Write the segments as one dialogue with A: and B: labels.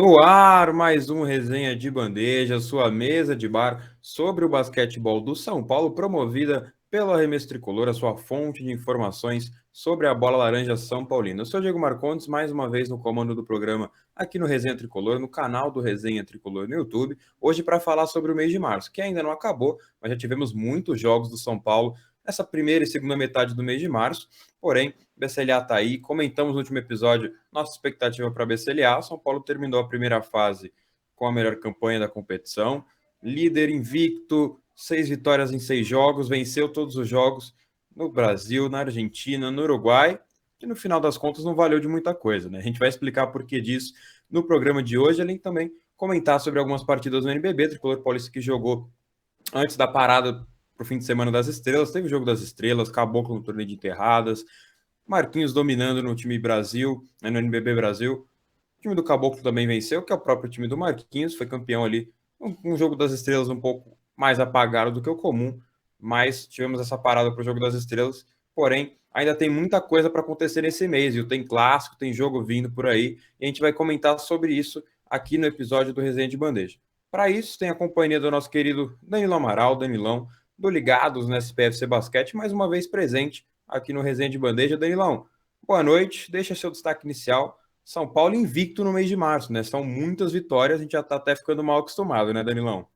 A: No ar, mais um Resenha de Bandeja, sua mesa de bar sobre o basquetebol do São Paulo, promovida pelo Arremesso Tricolor, a sua fonte de informações sobre a bola laranja São Paulina. Eu sou o Diego Marcondes, mais uma vez no comando do programa aqui no Resenha Tricolor, no canal do Resenha Tricolor no YouTube, hoje para falar sobre o mês de março, que ainda não acabou, mas já tivemos muitos jogos do São Paulo nessa primeira e segunda metade do mês de março, porém, BCLA está aí, comentamos no último episódio nossa expectativa para a BCLA. São Paulo terminou a primeira fase com a melhor campanha da competição, líder invicto, 6 vitórias em 6 jogos, venceu todos os jogos no Brasil, na Argentina, no Uruguai, que no final das contas não valeu de muita coisa, né? A gente vai explicar por que disso no programa de hoje, além de também comentar sobre algumas partidas do NBB, Tricolor Paulista que jogou antes da parada para o fim de semana das estrelas, teve o jogo das estrelas, Caboclo no torneio de enterradas, Marquinhos dominando no time Brasil, no NBB Brasil. O time do Caboclo também venceu, que é o próprio time do Marquinhos, foi campeão ali. Um jogo das estrelas um pouco mais apagado do que o comum, mas tivemos essa parada para o jogo das estrelas. Porém, ainda tem muita coisa para acontecer nesse mês, viu? Tem clássico, tem jogo vindo por aí, e a gente vai comentar sobre isso aqui no episódio do Resenha de Bandeja. Para isso, tem a companhia do nosso querido Danilo Amaral, Danilão, do Ligados no SPFC Basquete, mais uma vez presente aqui no Resenha de Bandeja. Danilão, boa noite, deixa seu destaque inicial. São Paulo invicto no mês de março, né? São muitas vitórias, a gente já está até ficando mal acostumado, né, Danilão?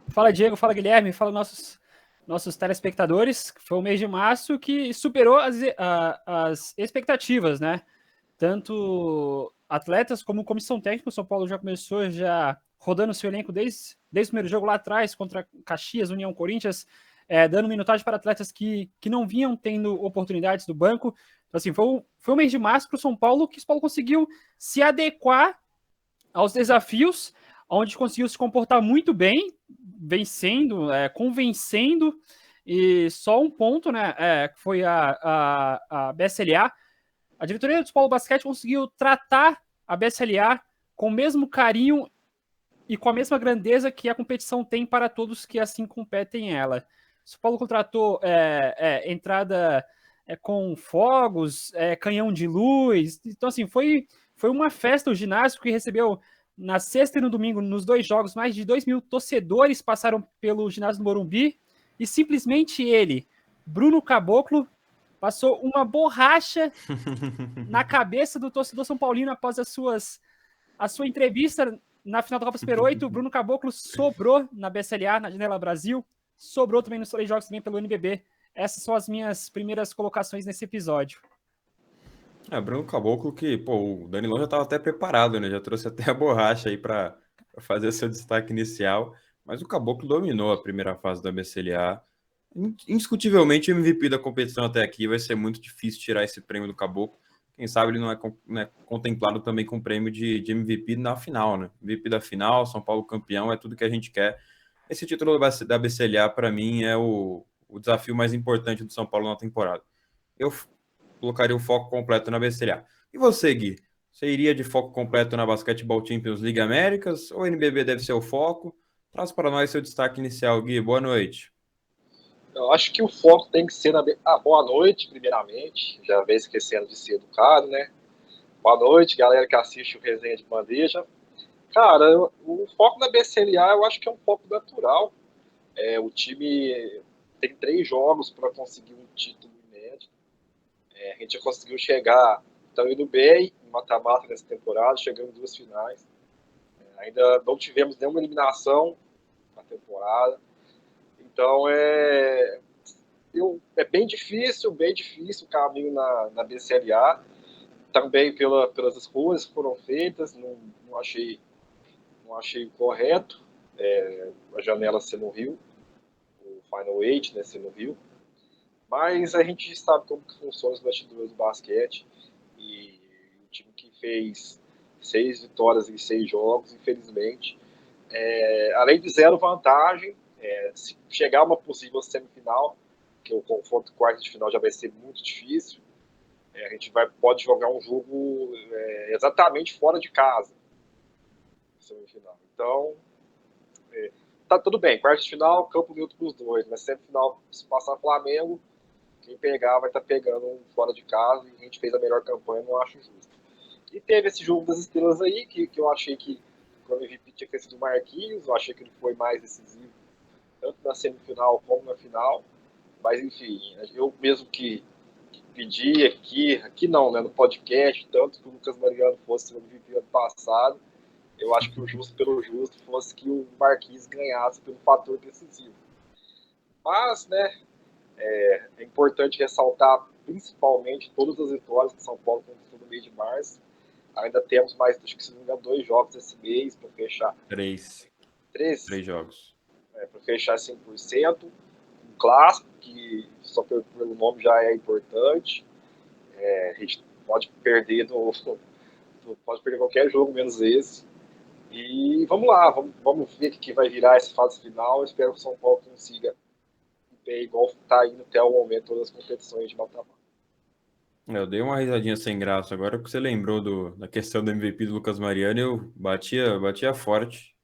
B: Fala, Diego, fala, Guilherme, fala nossos telespectadores. Foi um mês de março que superou as expectativas, né? Tanto atletas como comissão técnica. O São Paulo já começou rodando seu elenco desde o primeiro jogo lá atrás, contra Caxias, União, Corinthians, dando minutagem para atletas que não vinham tendo oportunidades do banco. Então, assim, foi um mês de março para o São Paulo que o São Paulo conseguiu se adequar aos desafios, onde conseguiu se comportar muito bem, vencendo, convencendo, e só um ponto, né, foi a BSLA. A diretoria do São Paulo Basquete conseguiu tratar a BSLA com o mesmo carinho e com a mesma grandeza que a competição tem para todos que assim competem ela. O São Paulo contratou entrada com fogos, canhão de luz. Então, assim, foi uma festa o ginásio que recebeu na sexta e no domingo, nos 2 jogos, mais de 2.000 torcedores passaram pelo ginásio do Morumbi e simplesmente ele, Bruno Caboclo, passou uma borracha na cabeça do torcedor São Paulino após a sua entrevista na final da Copa Super 8. O Bruno Caboclo sobrou na BSLA, na Janela Brasil, sobrou também nos 3 jogos também pelo NBB. Essas são as minhas primeiras colocações nesse episódio.
A: Bruno Caboclo que, pô, o Danilão já estava até preparado, né? Já trouxe até a borracha aí para fazer seu destaque inicial, mas o Caboclo dominou a primeira fase da BCLA. Indiscutivelmente o MVP da competição até aqui, vai ser muito difícil tirar esse prêmio do Caboclo. Quem sabe ele não é contemplado também com o prêmio de MVP na final, né? MVP da final, São Paulo campeão, é tudo que a gente quer. Esse título da BCLA, para mim, é o desafio mais importante do São Paulo na temporada. Eu colocaria o foco completo na BCLA. E você, Gui? Você iria de foco completo na Basketball Champions League Américas ou NBB deve ser o foco? Traz para nós seu destaque inicial, Gui. Boa noite.
C: Eu acho que o foco tem que ser na. Boa noite, primeiramente. Já vem esquecendo de ser educado, né? Boa noite, galera que assiste o Resenha de Bandeja. Cara, o foco da BCLA eu acho que é um foco natural. O time tem 3 jogos para conseguir um título inédito. A gente já conseguiu chegar, então indo bem, em mata-mata nessa temporada, chegando em 2 finais. Ainda não tivemos nenhuma eliminação na temporada. Então é bem difícil o caminho na BCLA. Também pelas escolhas que foram feitas, não achei correto a janela ser no Rio, o Final 8, né, ser no Rio. Mas a gente sabe como que funciona os bastidores do basquete, e o time que fez 6 vitórias em 6 jogos, infelizmente, além de 0 vantagem, se chegar a uma possível semifinal, que o confronto quarto de final já vai ser muito difícil, a gente pode jogar um jogo exatamente fora de casa, semifinal. Então, tá tudo bem, quarto de final, campo neutro para os dois, mas semifinal, se passar Flamengo, quem pegar vai estar pegando um fora de casa, e a gente fez a melhor campanha, não acho justo. E teve esse jogo das estrelas aí, que eu achei que o MVP tinha sido o Marquinhos, eu achei que ele foi mais decisivo, tanto na semifinal como na final. Mas, enfim, eu mesmo que pedi aqui não, né, no podcast, tanto que o Lucas Mariano fosse o MVP ano passado, eu acho que o justo pelo justo fosse que o Marquinhos ganhasse pelo fator decisivo. Mas, né, é importante ressaltar principalmente todas as vitórias que São Paulo conquistou no mês de março. Ainda temos mais, acho que se não me engano, 2 jogos esse mês para fechar.
A: 3 jogos.
C: Para fechar 100%. Um clássico, que só pelo nome já é importante. A gente pode perder qualquer jogo, menos esse. E vamos lá, vamos ver o que vai virar essa fase final. Eu espero que o São Paulo consiga ir igual está indo até o momento todas as competições de mata-mata.
A: Eu dei uma risadinha sem graça agora que você lembrou da questão do MVP do Lucas Mariano. Eu batia forte,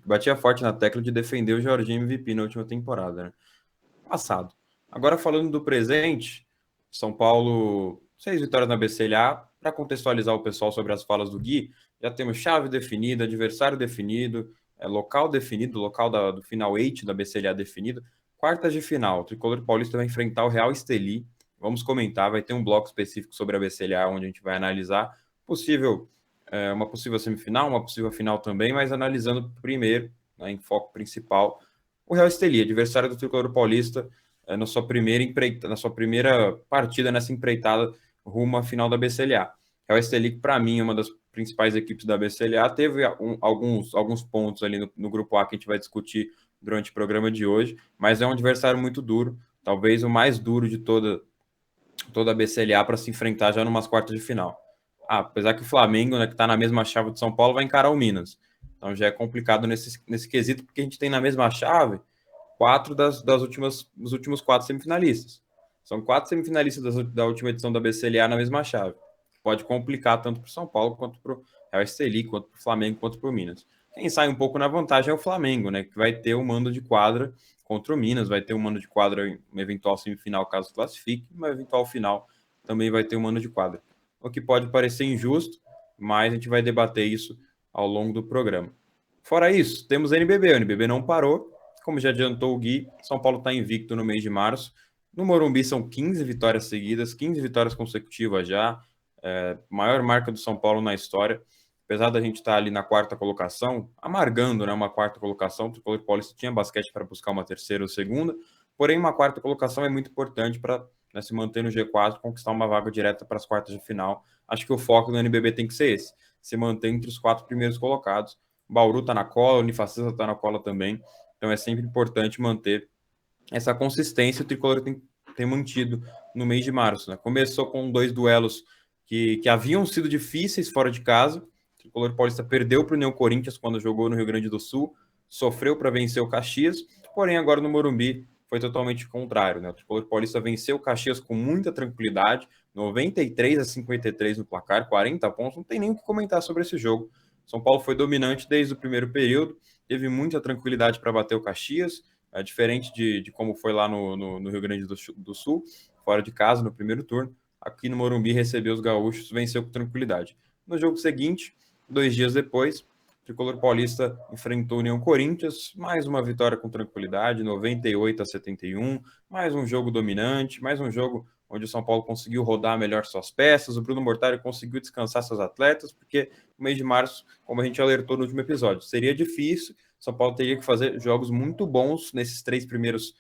A: batia forte na tecla de defender o Jorginho MVP na última temporada, né? Passado. Agora falando do presente, São Paulo, 6 vitórias na BCLA. Para contextualizar o pessoal sobre as falas do Gui, já temos chave definida, adversário definido, local definido, local do final 8 da BCLA definido. Quartas de final, o Tricolor Paulista vai enfrentar o Real Estelí. Vamos comentar, vai ter um bloco específico sobre a BCLA, onde a gente vai analisar uma possível semifinal, uma possível final também, mas analisando primeiro, né, em foco principal, o Real Estelí, adversário do Tricolor Paulista, na sua primeira partida nessa empreitada rumo à final da BCLA. Real Estelí, que para mim é uma das principais equipes da BCLA, teve alguns pontos ali no grupo A que a gente vai discutir durante o programa de hoje, mas é um adversário muito duro, talvez o mais duro de toda a BCLA para se enfrentar já numas quartas de final. Apesar que o Flamengo, né, que está na mesma chave de São Paulo, vai encarar o Minas. Então já é complicado nesse quesito, porque a gente tem na mesma chave 4 dos últimos 4 semifinalistas. São 4 semifinalistas da última edição da BCLA na mesma chave. Pode complicar tanto para o São Paulo, quanto para o Real Estelí, quanto para o Flamengo, quanto para o Minas. Quem sai um pouco na vantagem é o Flamengo, né, que vai ter o mando de quadra contra o Minas, vai ter um mando de quadra em uma eventual semifinal, caso classifique, uma eventual final também vai ter um mando de quadra. O que pode parecer injusto, mas a gente vai debater isso ao longo do programa. Fora isso, temos NBB. O NBB não parou, como já adiantou o Gui, São Paulo está invicto no mês de março. No Morumbi são 15 vitórias seguidas, 15 vitórias consecutivas já, maior marca do São Paulo na história. Apesar da gente estar ali na quarta colocação, amargando, né, uma quarta colocação, o Tricolor Paulista tinha basquete para buscar uma terceira ou segunda, porém uma quarta colocação é muito importante para, né, se manter no G4, conquistar uma vaga direta para as quartas de final. Acho que o foco do NBB tem que ser esse, se manter entre os 4 primeiros colocados. Bauru está na cola, o Unifacisa está na cola também, então é sempre importante manter essa consistência. O Tricolor tem mantido no mês de março, né? Começou com 2 duelos que haviam sido difíceis fora de casa. O Tricolor Paulista perdeu para o União Corinthians quando jogou no Rio Grande do Sul, sofreu para vencer o Caxias, porém agora no Morumbi foi totalmente o contrário, né? O Tricolor Paulista venceu o Caxias com muita tranquilidade, 93-53 no placar, 40 pontos, não tem nem o que comentar sobre esse jogo. São Paulo foi dominante desde o primeiro período, teve muita tranquilidade para bater o Caxias, diferente de como foi lá no Rio Grande do Sul, fora de casa, no primeiro turno. Aqui no Morumbi recebeu os gaúchos, venceu com tranquilidade. No jogo seguinte, 2 dias depois, o Tricolor Paulista enfrentou o União Corinthians, mais uma vitória com tranquilidade, 98-71, mais um jogo dominante, mais um jogo onde o São Paulo conseguiu rodar melhor suas peças, o Bruno Mortari conseguiu descansar seus atletas, porque o mês de março, como a gente alertou no último episódio, seria difícil, São Paulo teria que fazer jogos muito bons nessas 3 primeiras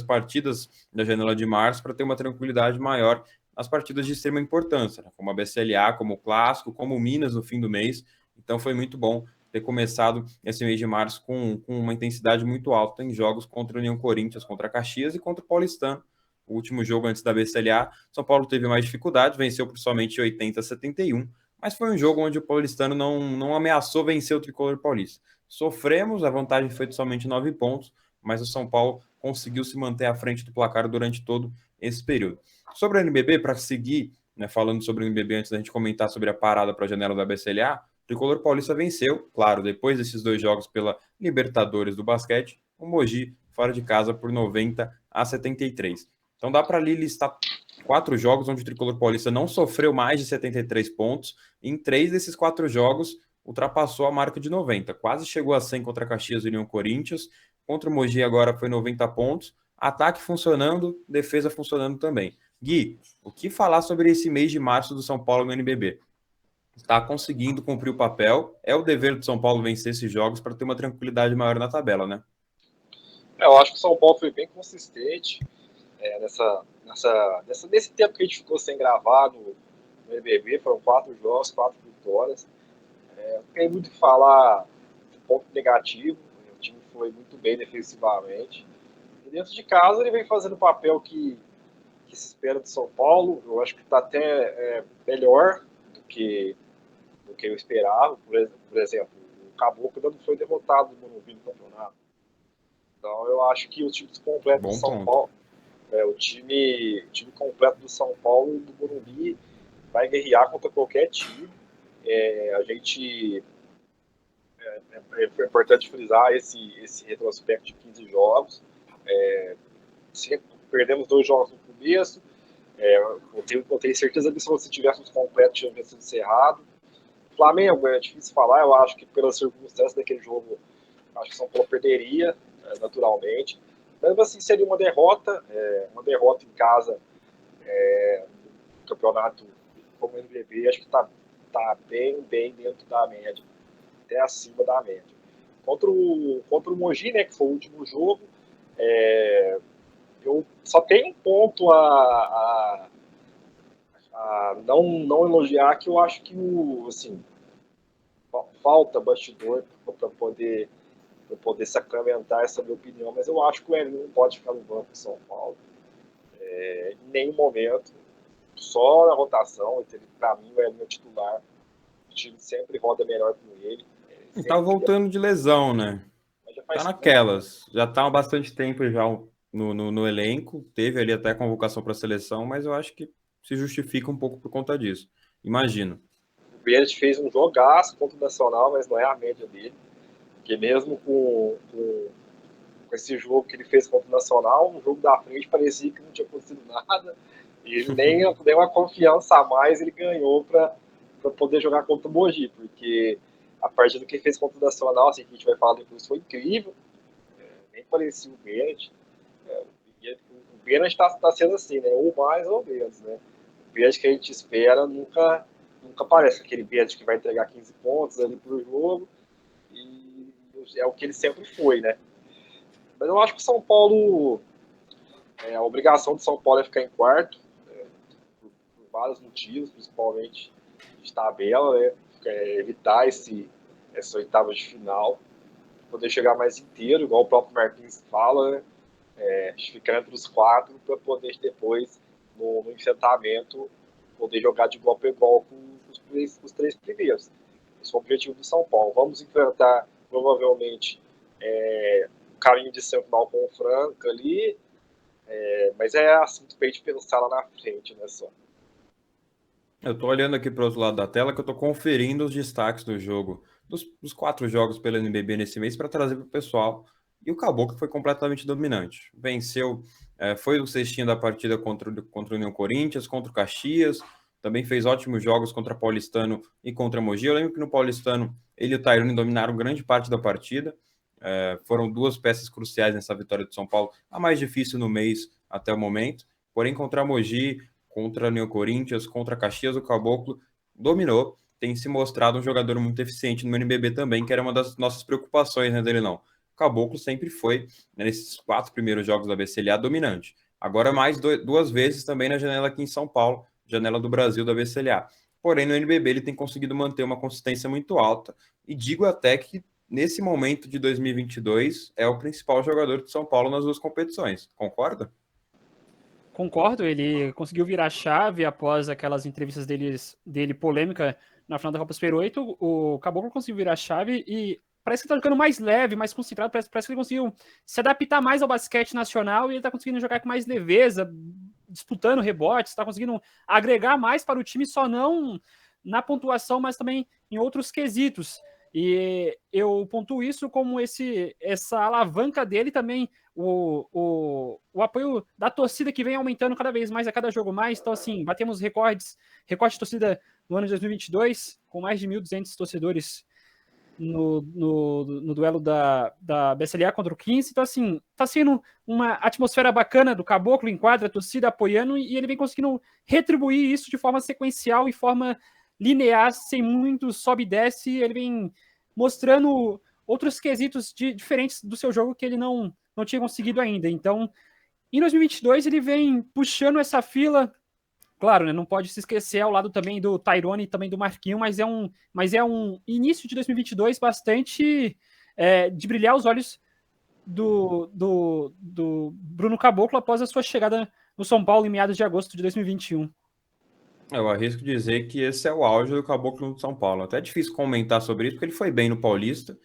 A: partidas da janela de março para ter uma tranquilidade maior nas partidas de extrema importância, né? Como a BCLA, como o Clássico, como o Minas no fim do mês. Então foi muito bom ter começado esse mês de março com uma intensidade muito alta em jogos contra o União Corinthians, contra Caxias e contra o Paulistano. O último jogo antes da BCLA, São Paulo teve mais dificuldade, venceu por somente 80-71, mas foi um jogo onde o Paulistano não ameaçou vencer o Tricolor Paulista. Sofremos, a vantagem foi de somente 9 pontos, mas o São Paulo conseguiu se manter à frente do placar durante todo esse período. Sobre o NBB, para seguir, né, falando sobre o NBB antes da gente comentar sobre a parada para a janela da BCLA, o Tricolor Paulista venceu, claro, depois desses 2 jogos pela Libertadores do basquete, o Mogi fora de casa por 90-73. Então dá para ali listar 4 jogos onde o Tricolor Paulista não sofreu mais de 73 pontos. Em 3 desses 4 jogos, ultrapassou a marca de 90. Quase chegou a 100 contra Caxias e União Corinthians. Contra o Mogi agora foi 90 pontos. Ataque funcionando, defesa funcionando também. Gui, o que falar sobre esse mês de março do São Paulo no NBB? Está conseguindo cumprir o papel. É o dever do São Paulo vencer esses jogos para ter uma tranquilidade maior na tabela, né?
C: Eu acho que o São Paulo foi bem consistente nesse tempo que a gente ficou sem gravar no NBB. Foram 4 jogos, 4 vitórias. Não tem muito o que falar de ponto negativo. O time foi muito bem defensivamente. E dentro de casa ele vem fazendo o papel que se espera do São Paulo. Eu acho que está até melhor do que eu esperava. Por exemplo, o Caboclo ainda não foi derrotado no Morumbi no campeonato. Então eu acho que o time completo do São Paulo, o time completo do São Paulo e do Morumbi vai guerrear contra qualquer time. Foi importante frisar esse retrospecto de 15 jogos. Perdemos 2 jogos no começo. Eu tenho certeza que se você tivéssemos completo, tinha sido encerrado. Flamengo, é difícil falar. Eu acho que pelas circunstâncias daquele jogo, acho que o São Paulo perderia, naturalmente. Mas assim, seria uma derrota em casa, no campeonato como o NBB, acho que está bem dentro da média, até acima da média. Contra o Mogi, né, que foi o último jogo, eu só tenho um ponto a não elogiar, que eu acho que falta bastidor para poder sacramentar essa minha opinião, mas eu acho que o Elinho não pode ficar no banco de São Paulo em nenhum momento, só na rotação. Para mim o Elinho é titular, o time sempre roda melhor com ele.
A: Tá voltando de lesão, né? Tá naquelas, já tá há bastante tempo já no elenco, teve ali até convocação para a seleção, mas eu acho que se justifica um pouco por conta disso, imagino.
C: O Benes fez um jogaço contra o Nacional, mas não é a média dele, porque mesmo com esse jogo que ele fez contra o Nacional, um jogo da frente parecia que não tinha acontecido nada, e ele nem uma confiança a mais ele ganhou para poder jogar contra o Mogi, porque a partida que ele fez contra o Nacional, assim, que a gente vai falar depois, foi incrível, nem parecia o Benes. O Benes está sendo assim, né? Ou mais ou menos, né? O Benes que a gente espera nunca parece aquele Benes que vai entregar 15 pontos ali pro jogo, e é o que ele sempre foi, né? Mas eu acho que o São Paulo, a obrigação do São Paulo é ficar em quarto, por vários motivos, principalmente de tabela, né? Evitar essa oitava de final, poder chegar mais inteiro, igual o próprio Martins fala, né? Ficar entre os 4 para poder depois, no enfrentamento, poder jogar de igual para igual com os 3 primeiros. Esse é o objetivo do São Paulo. Vamos enfrentar, provavelmente, o caminho de semifinal com o Franca ali, mas é assunto para a gente pensar lá na frente, né, só.
A: Eu tô olhando aqui para o outro lado da tela, que eu tô conferindo os destaques do jogo, dos 4 jogos pelo NBB nesse mês, para trazer para o pessoal. E o Caboclo foi completamente dominante. Venceu, foi o cestinho da partida contra o União Corinthians, contra o Caxias, também fez ótimos jogos contra o Paulistano e contra o Mogi. Eu lembro que no Paulistano ele e o Tairone dominaram grande parte da partida. Foram 2 peças cruciais nessa vitória do São Paulo, a mais difícil no mês até o momento. Porém, contra a Mogi, contra o União Corinthians, contra a Caxias, o Caboclo dominou. Tem se mostrado um jogador muito eficiente no NBB também, que era uma das nossas preocupações, né, dele não. O Caboclo sempre foi, né, nesses 4 primeiros jogos da BCLA, dominante. Agora mais 2 vezes também na janela aqui em São Paulo, janela do Brasil da BCLA. Porém, no NBB ele tem conseguido manter uma consistência muito alta. E digo até que, nesse momento de 2022, é o principal jogador de São Paulo nas 2 competições. Concorda?
B: Concordo, ele conseguiu virar a chave após aquelas entrevistas dele polêmica na final da Copa Super 8. O Caboclo conseguiu virar a chave e parece que tá jogando mais leve, mais concentrado, parece que ele conseguiu se adaptar mais ao basquete nacional e ele tá conseguindo jogar com mais leveza, disputando rebotes, tá conseguindo agregar mais para o time, só não na pontuação, mas também em outros quesitos. E eu pontuo isso como essa alavanca dele também, o apoio da torcida que vem aumentando cada vez mais a cada jogo mais. Então, assim, batemos recorde de torcida no ano de 2022, com mais de 1.200 torcedores no duelo da BSLA contra o 15. Então, assim, tá sendo uma atmosfera bacana do Caboclo em quadra, a torcida apoiando, e ele vem conseguindo retribuir isso de forma sequencial e forma linear, sem muito sobe e desce. Ele vem mostrando outros quesitos diferentes do seu jogo que ele não tinha conseguido ainda. Então, em 2022, ele vem puxando essa fila. Claro, né, não pode se esquecer ao lado também do Tyrone e também do Marquinhos, mas é um início de 2022 bastante de brilhar os olhos do Bruno Caboclo após a sua chegada no São Paulo em meados de agosto de 2021.
A: Eu arrisco dizer que esse é o auge do Caboclo no São Paulo. Até é difícil comentar sobre isso, porque ele foi bem no Paulista.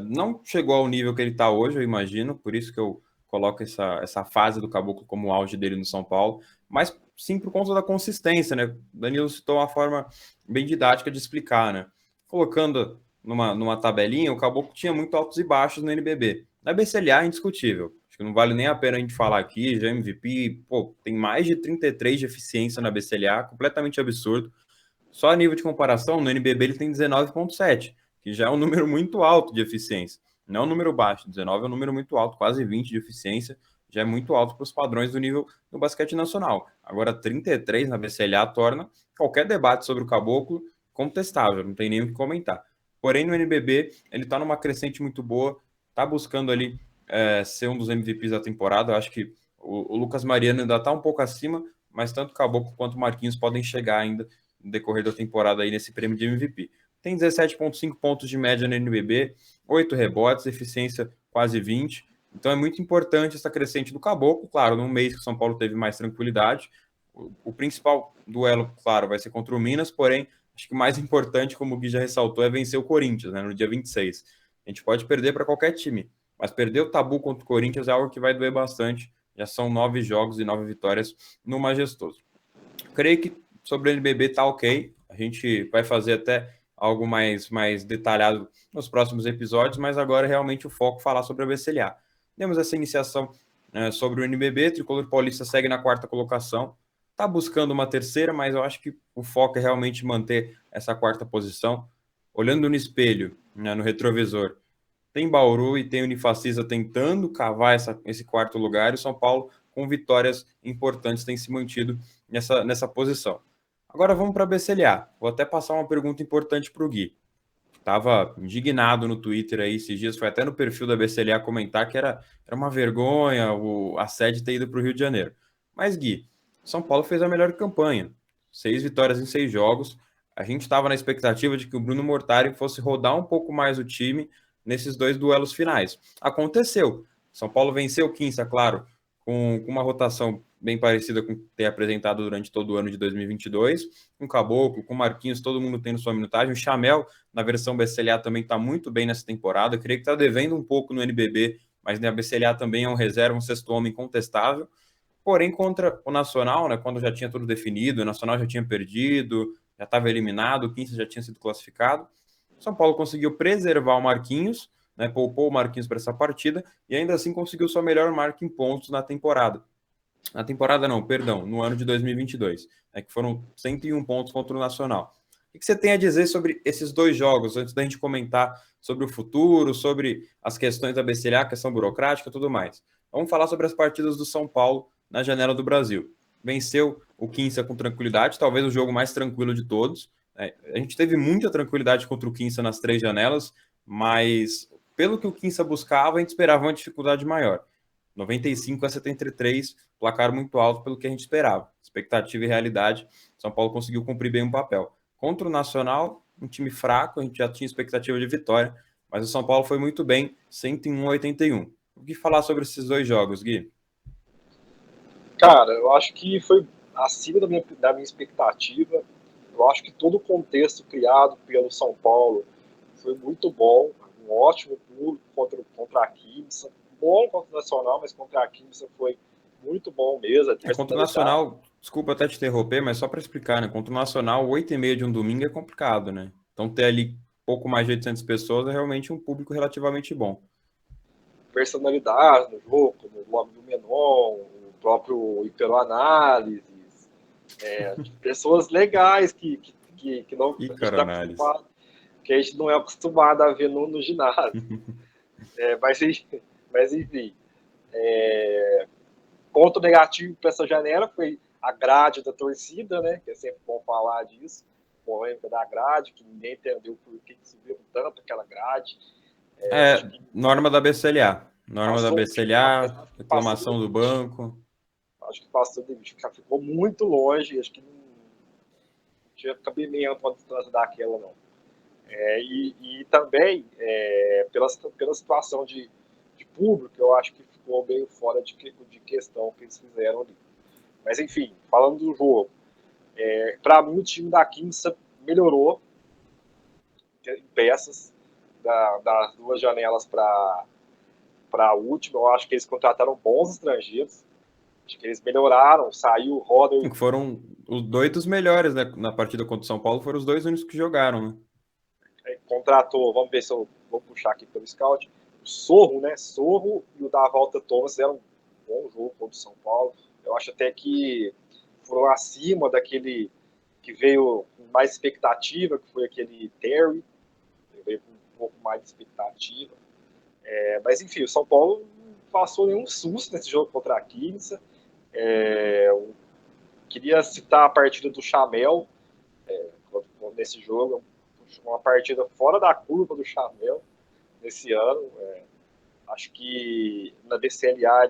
A: Não chegou ao nível que ele está hoje, eu imagino, por isso que eu coloco essa fase do Caboclo como o auge dele no São Paulo, mas sim por conta da consistência, né? O Danilo citou uma forma bem didática de explicar, né? Colocando numa tabelinha, o Caboclo tinha muito altos e baixos no NBB. Na BCLA é indiscutível. Acho que não vale nem a pena a gente falar aqui, já MVP, pô, tem mais de 33 de eficiência na BCLA, completamente absurdo. Só a nível de comparação, no NBB ele tem 19,7, que já é um número muito alto de eficiência. Não é um número baixo, 19 é um número muito alto, quase 20 de eficiência, já é muito alto para os padrões do nível do basquete nacional. Agora, 33 na BCLA torna qualquer debate sobre o Caboclo contestável, não tem nem o que comentar. Porém, no NBB, ele está numa crescente muito boa, está buscando ali ser um dos MVPs da temporada. Eu acho que o Lucas Mariano ainda está um pouco acima, mas tanto o Caboclo quanto o Marquinhos podem chegar ainda no decorrer da temporada aí nesse prêmio de MVP. Tem 17,5 pontos de média no NBB, 8 rebotes, eficiência quase 20. Então é muito importante essa crescente do Caboclo. Claro, num mês que o São Paulo teve mais tranquilidade. O principal duelo, claro, vai ser contra o Minas, porém, acho que o mais importante, como o Gui já ressaltou, é vencer o Corinthians, né, no dia 26. A gente pode perder para qualquer time, mas perder o tabu contra o Corinthians é algo que vai doer bastante. Já são 9 jogos e 9 vitórias no Majestoso. Creio que sobre o NBB tá ok. A gente vai fazer até algo mais detalhado nos próximos episódios, mas agora realmente o foco é falar sobre a BCLA. Temos essa iniciação sobre o NBB, Tricolor Paulista segue na 4ª colocação, está buscando uma terceira, mas eu acho que o foco é realmente manter essa 4ª posição. Olhando no espelho, né, no retrovisor, tem Bauru e tem Unifacisa tentando cavar esse 4º lugar, e o São Paulo, com vitórias importantes, tem se mantido nessa posição. Agora vamos para a BCLA. Vou até passar uma pergunta importante para o Gui. Estava indignado no Twitter aí esses dias, foi até no perfil da BCLA comentar que era uma vergonha a sede ter ido para o Rio de Janeiro. Mas, Gui, São Paulo fez a melhor campanha. 6 vitórias em 6 jogos. A gente estava na expectativa de que o Bruno Mortari fosse rodar um pouco mais o time nesses 2 duelos finais. Aconteceu. São Paulo venceu o Quinça, claro, com uma rotação bem parecida com o que tem apresentado durante todo o ano de 2022, com o Caboclo, com o Marquinhos, todo mundo tendo sua minutagem. O Chamel, na versão BCLA, também está muito bem nessa temporada. Eu creio que está devendo um pouco no NBB, mas na BCLA também é um reserva, um sexto homem contestável. Porém, contra o Nacional, né, quando já tinha tudo definido, o Nacional já tinha perdido, já estava eliminado, o Quinça já tinha sido classificado, São Paulo conseguiu preservar o Marquinhos, né, poupou o Marquinhos para essa partida, e ainda assim conseguiu sua melhor marca em pontos na temporada. Na temporada não, perdão, no ano de 2022, né, que foram 101 pontos contra o Nacional. O que você tem a dizer sobre esses 2 jogos, antes da gente comentar sobre o futuro, sobre as questões da BCLA, questão burocrática e tudo mais? Vamos falar sobre as partidas do São Paulo na janela do Brasil. Venceu o Quinça com tranquilidade, talvez o jogo mais tranquilo de todos. A gente teve muita tranquilidade contra o Quinça nas 3 janelas, mas pelo que o Quinça buscava, a gente esperava uma dificuldade maior. 95-73, placar muito alto pelo que a gente esperava. Expectativa e realidade, São Paulo conseguiu cumprir bem o papel. Contra o Nacional, um time fraco, a gente já tinha expectativa de vitória, mas o São Paulo foi muito bem, 101-81. O que falar sobre esses 2 jogos, Gui?
C: Cara, eu acho que foi acima da minha expectativa. Eu acho que todo o contexto criado pelo São Paulo foi muito bom, um ótimo pulo contra a Quimsa, bom contra o Nacional, mas contra a Quimsa foi muito bom mesmo.
A: Contra o Nacional, desculpa até te interromper, mas só para explicar, né? Contra o Nacional, 8h30 de um domingo é complicado, né? Então ter ali pouco mais de 800 pessoas, é realmente um público relativamente bom.
C: Personalidades no jogo, como o blog do Menon, o próprio Hiperoanálises, pessoas legais que não,
A: Hiperoanálise.
C: que a gente não é acostumado a ver no ginásio. Mas enfim, ponto negativo para essa janela foi a grade da torcida, né? Que é sempre bom falar disso, polêmica da grade, que ninguém entendeu por que subiu tanto aquela grade. Acho que
A: Norma da BCLA. Norma da
C: passou,
A: BCLA,
C: passou do
A: reclamação do
C: limite.
A: banco.
C: Acho que passou do limite, ficou muito longe, acho que não tinha cabimento uma distância daquela, não. E também, pela situação de público, eu acho que ficou meio fora de questão que eles fizeram ali. Mas, enfim, falando do jogo, para mim o time da Quimsa melhorou em peças das duas janelas para a última. Eu acho que eles contrataram bons estrangeiros, acho que eles melhoraram, saiu o Roder.
A: Foram os dois dos melhores, né? Na partida contra o São Paulo, foram os dois únicos que jogaram, né?
C: Contratou, vamos ver se eu vou puxar aqui pelo scout, o Sorro, né? Sorro e o da Volta Thomas deram um bom jogo contra o São Paulo. Eu acho até que foram acima daquele que veio com mais expectativa, que foi aquele Terry, que veio com um pouco mais de expectativa. Mas enfim, o São Paulo não passou nenhum susto nesse jogo contra a Quimsa. Queria citar a partida do Chamel nesse jogo, uma partida fora da curva do Chamel nesse ano. Acho que na DCLA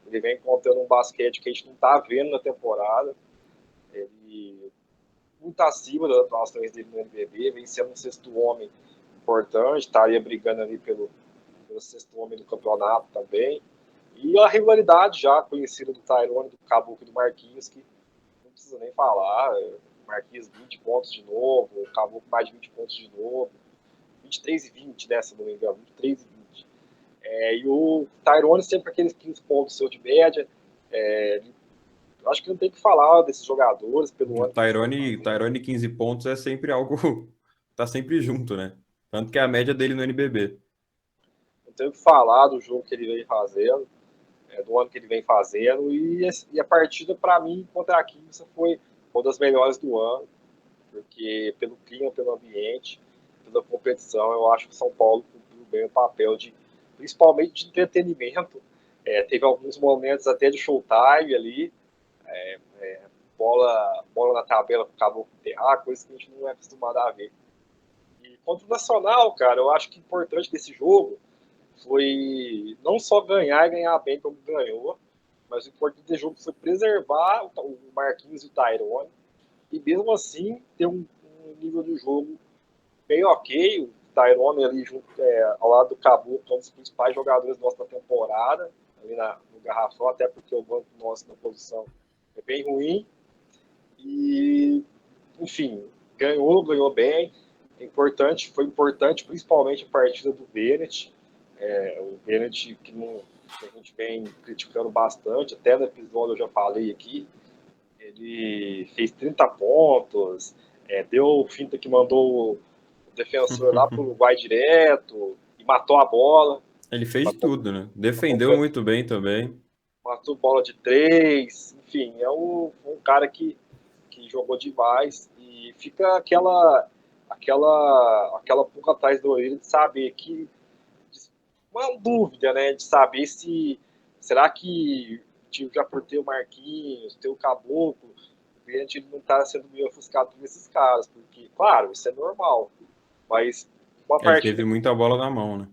C: ele vem contando um basquete que a gente não está vendo na temporada. Ele muito acima das atuações dele no NBB, vem sendo um sexto homem importante, estaria brigando ali pelo sexto homem do campeonato também. E a regularidade já conhecida do Tyrone, do Caboclo e do Marquinhos, que não precisa nem falar. Marquinhos 20 pontos de novo, o Caboclo mais de 20 pontos de novo. 23 e 20, né, se não me engano, 23 e 20. E o Tyrone sempre aqueles 15 pontos seu de média. Eu acho que não tem que falar desses jogadores pelo
A: O
C: ano que eles estão
A: Tyrone 15 pontos é sempre algo. Tá sempre junto, né? Tanto que é a média dele no NBB.
C: Não tem que falar do jogo que ele vem fazendo, do ano que ele vem fazendo. E a partida, para mim, contra a Quimsa foi uma das melhores do ano, porque pelo clima, pelo ambiente, pela competição, eu acho que o São Paulo cumpriu bem o papel principalmente de entretenimento. Teve alguns momentos até de showtime ali, bola na tabela acabou com enterrar, coisa que a gente não é acostumado a ver. E contra o Nacional, cara, eu acho que o importante desse jogo foi não só ganhar e ganhar bem como ganhou, mas o importante desse jogo foi preservar o Marquinhos e o Tyrone, e mesmo assim ter um nível de jogo bem ok. O Tyrone ali junto, ao lado do Caboclo, um dos principais jogadores nossos da temporada, ali no Garrafão, até porque o banco nosso na posição é bem ruim. E, enfim, ganhou bem. Foi importante principalmente a partida do Bennett. O Bennett que a gente vem criticando bastante, até no episódio eu já falei aqui. Ele fez 30 pontos, deu finta que mandou o defensor lá pro Uruguai direto e matou a bola.
A: Ele fez de
C: Matou,
A: tudo, né? Defendeu muito bem também.
C: matou bola de 3, enfim, um cara que jogou demais e fica aquela pulga atrás da orelha de saber que uma dúvida, né, de saber se será que já por ter o Marquinhos, ter o Caboclo, o cliente não está sendo meio ofuscado por esses caras, porque claro, isso é normal, mas uma
A: Ele
C: partida
A: teve muita bola na mão, né?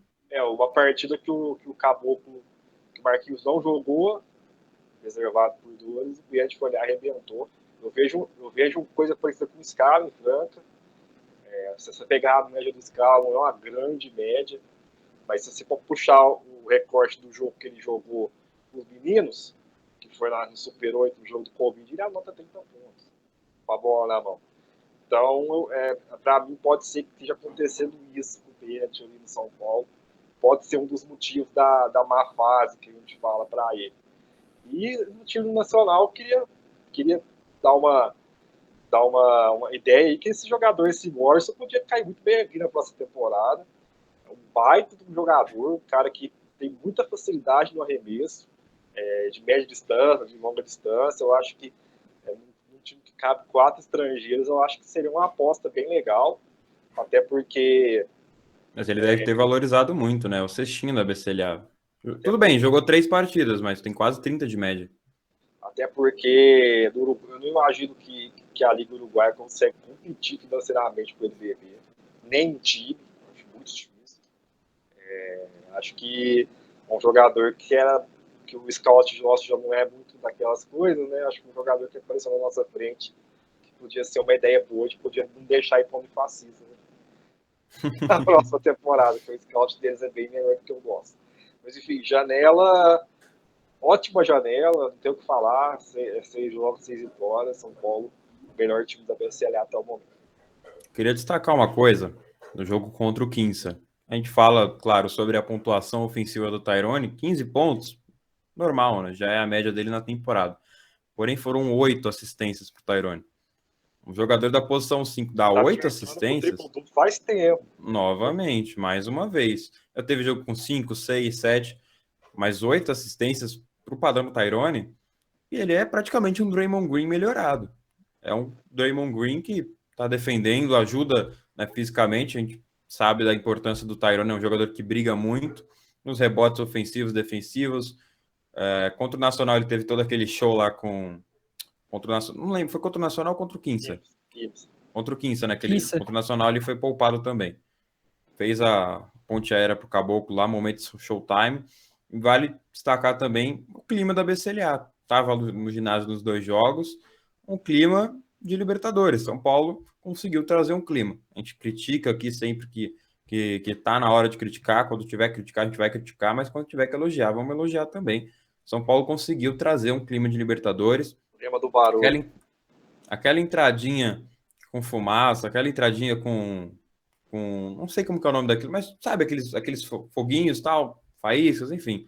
C: uma partida que o Caboclo, que o Marquinhos não jogou, reservado por dores, o cliente foi lá e arrebentou. Eu vejo coisa parecida com o Scala em Franca. Se você pegar a média do Scala, é uma grande média, mas se você for puxar o recorte do jogo que ele jogou com os meninos, que foi lá no Super 8, no jogo do Covid, ele anota 30 pontos com a bola na mão. Então, para mim, pode ser que esteja acontecendo isso com o Pênalti ali no São Paulo. Pode ser um dos motivos da má fase que a gente fala para ele. E no time nacional, queria dar uma dar uma ideia aí que esse jogador, esse Morrison, podia cair muito bem aqui na próxima temporada. É um baita de um jogador, um cara que tem muita facilidade no arremesso, de média distância, de longa distância. Eu acho que num time que cabe 4 estrangeiros, eu acho que seria uma aposta bem legal, até porque...
A: Mas ele deve ter valorizado muito, né? O cestinho da BCLA. Tudo bem, jogou 3 partidas, mas tem quase 30 de média.
C: Até porque eu não imagino que a Liga Uruguaia consegue competir financeiramente com o NBB. Nem o time, acho muito difícil. Acho que um jogador que o scout nosso já não é muito daquelas coisas, né? Acho que um jogador que apareceu na nossa frente, que podia ser uma ideia boa, de podia não deixar ir para o fascista, né? Na próxima temporada, que o scout deles é bem melhor do que eu gosto. Mas enfim, janela, ótima janela, não tem o que falar, 6 jogos, 6 vitórias, São Paulo, o melhor time da BCLA até o momento.
A: Queria destacar uma coisa do jogo contra o Quinça. A gente fala, claro, sobre a pontuação ofensiva do Tyrone, 15 pontos, normal, né? Já é a média dele na temporada. Porém, foram 8 assistências para o Tyrone. Um jogador da posição 5 dá 8 assistências.
C: Faz tempo.
A: Novamente, mais uma vez. Já teve jogo com 5, 6, 7, mas 8 assistências para o padrão do Tyrone. E ele é praticamente um Draymond Green melhorado. É um Draymond Green que está defendendo, ajuda, né, fisicamente. A gente sabe da importância do Tyrone, é um jogador que briga muito nos rebotes ofensivos, defensivos. Contra o Nacional ele teve todo aquele show lá contra o Nacional, não lembro, foi contra o Nacional ou contra o Quinça? Contra o Quinça, né? Contra o Nacional ele foi poupado também. Fez a ponte aérea para o Caboclo lá, momento showtime. E vale destacar também o clima da BCLA. Estava no ginásio nos 2 jogos, um clima de Libertadores. São Paulo conseguiu trazer um clima. A gente critica aqui sempre que tá na hora de criticar. Quando tiver que criticar, a gente vai criticar, mas quando tiver que elogiar, vamos elogiar também. São Paulo conseguiu trazer um clima de Libertadores.
C: O tema do barulho.
A: Aquela entradinha com fumaça, aquela entradinha com não sei como que é o nome daquilo, mas sabe aqueles foguinhos, tal, faíscas, enfim.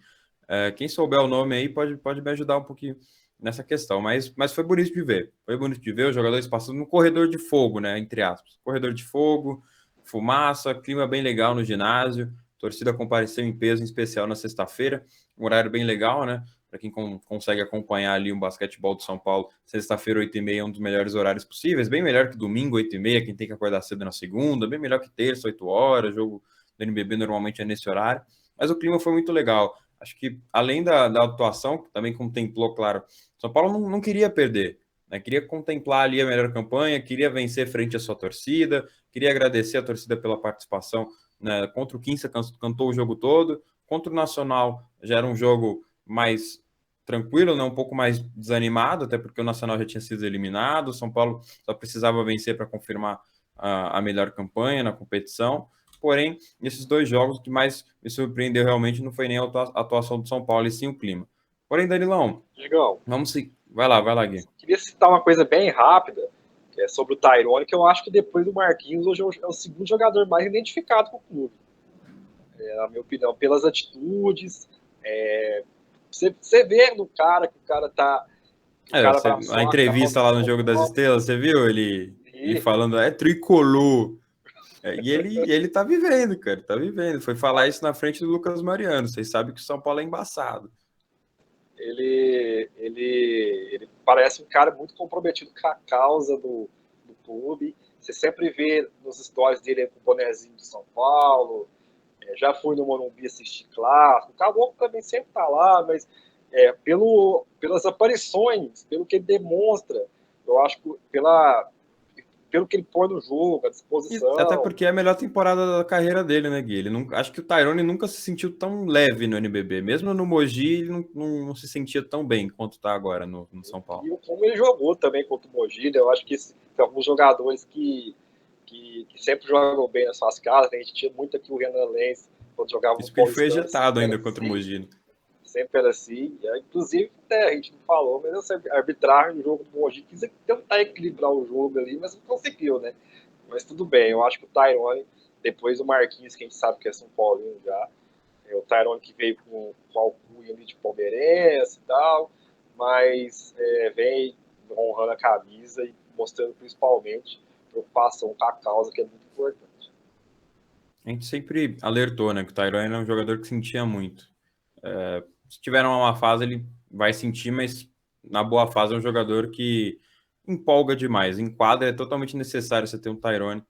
A: Quem souber o nome aí pode me ajudar um pouquinho nessa questão, mas foi bonito de ver. Foi bonito de ver os jogadores passando no corredor de fogo, né, entre aspas. Corredor de fogo, fumaça, clima bem legal no ginásio. A torcida compareceu em peso, em especial na sexta-feira. Um horário bem legal, né? Para quem consegue acompanhar ali um basquetebol do São Paulo, sexta-feira, 8h30, é um dos melhores horários possíveis, bem melhor que domingo, 8h30, quem tem que acordar cedo na segunda, bem melhor que terça, 8 horas, jogo do NBB normalmente é nesse horário, mas o clima foi muito legal. Acho que, além da atuação, que também contemplou, claro, São Paulo não queria perder, né? Queria contemplar ali a melhor campanha, queria vencer frente à sua torcida, queria agradecer a torcida pela participação, né? Contra o Quinça, cantou o jogo todo, contra o Nacional, já era um jogo mais tranquilo, né? Um pouco mais desanimado, até porque o Nacional já tinha sido eliminado, o São Paulo só precisava vencer para confirmar a melhor campanha na competição. Porém, nesses 2 jogos, o que mais me surpreendeu realmente não foi nem a atuação do São Paulo, e sim o clima. Porém, Danilão,
C: Digão,
A: vamos seguir. Vai lá, Gui.
C: Queria citar uma coisa bem rápida, que é sobre o Tyrone, que eu acho que depois do Marquinhos, hoje é o segundo jogador mais identificado com o clube. Na minha opinião, pelas atitudes. Você vê no cara que o cara tá.
A: A entrevista lá no Jogo das Estrelas, você viu ele falando, é tricolor. E ele tá vivendo, cara, tá vivendo. Foi falar isso na frente do Lucas Mariano. Vocês sabem que o São Paulo é embaçado.
C: Ele parece um cara muito comprometido com a causa do clube. Você sempre vê nos stories dele com o bonezinho de São Paulo. Já fui no Morumbi assistir clássico. O Caboclo também sempre tá lá, mas pelas aparições, pelo que ele demonstra, eu acho que pelo que ele põe no jogo, a disposição.
A: Até porque é a melhor temporada da carreira dele, né, Gui? Acho que o Tyrone nunca se sentiu tão leve no NBB. Mesmo no Mogi, ele não se sentia tão bem quanto está agora no São Paulo.
C: E como ele jogou também contra o Mogi, né? Eu acho que tem alguns jogadores que sempre jogam bem nas suas casas. A gente tinha muito aqui o Renan Lenz, quando jogava
A: Isso que ele foi ejetado ainda contra o Mogi.
C: Sempre era assim. Inclusive, a gente não falou, mas essa arbitragem no jogo do Mogi quis tentar equilibrar o jogo ali, mas não conseguiu, né? Mas tudo bem, eu acho que o Tyrone, depois do Marquinhos, que a gente sabe que é São Paulinho já, o Tyrone que veio com o alcunha ali de palmeirense e tal, mas vem honrando a camisa e mostrando principalmente preocupação com a causa, que é muito importante.
A: A gente sempre alertou, né, que o Tyrone é um jogador que sentia muito. Se tiver uma má fase, ele vai sentir, mas na boa fase é um jogador que empolga demais. Em quadra é totalmente necessário você ter um Tyrone,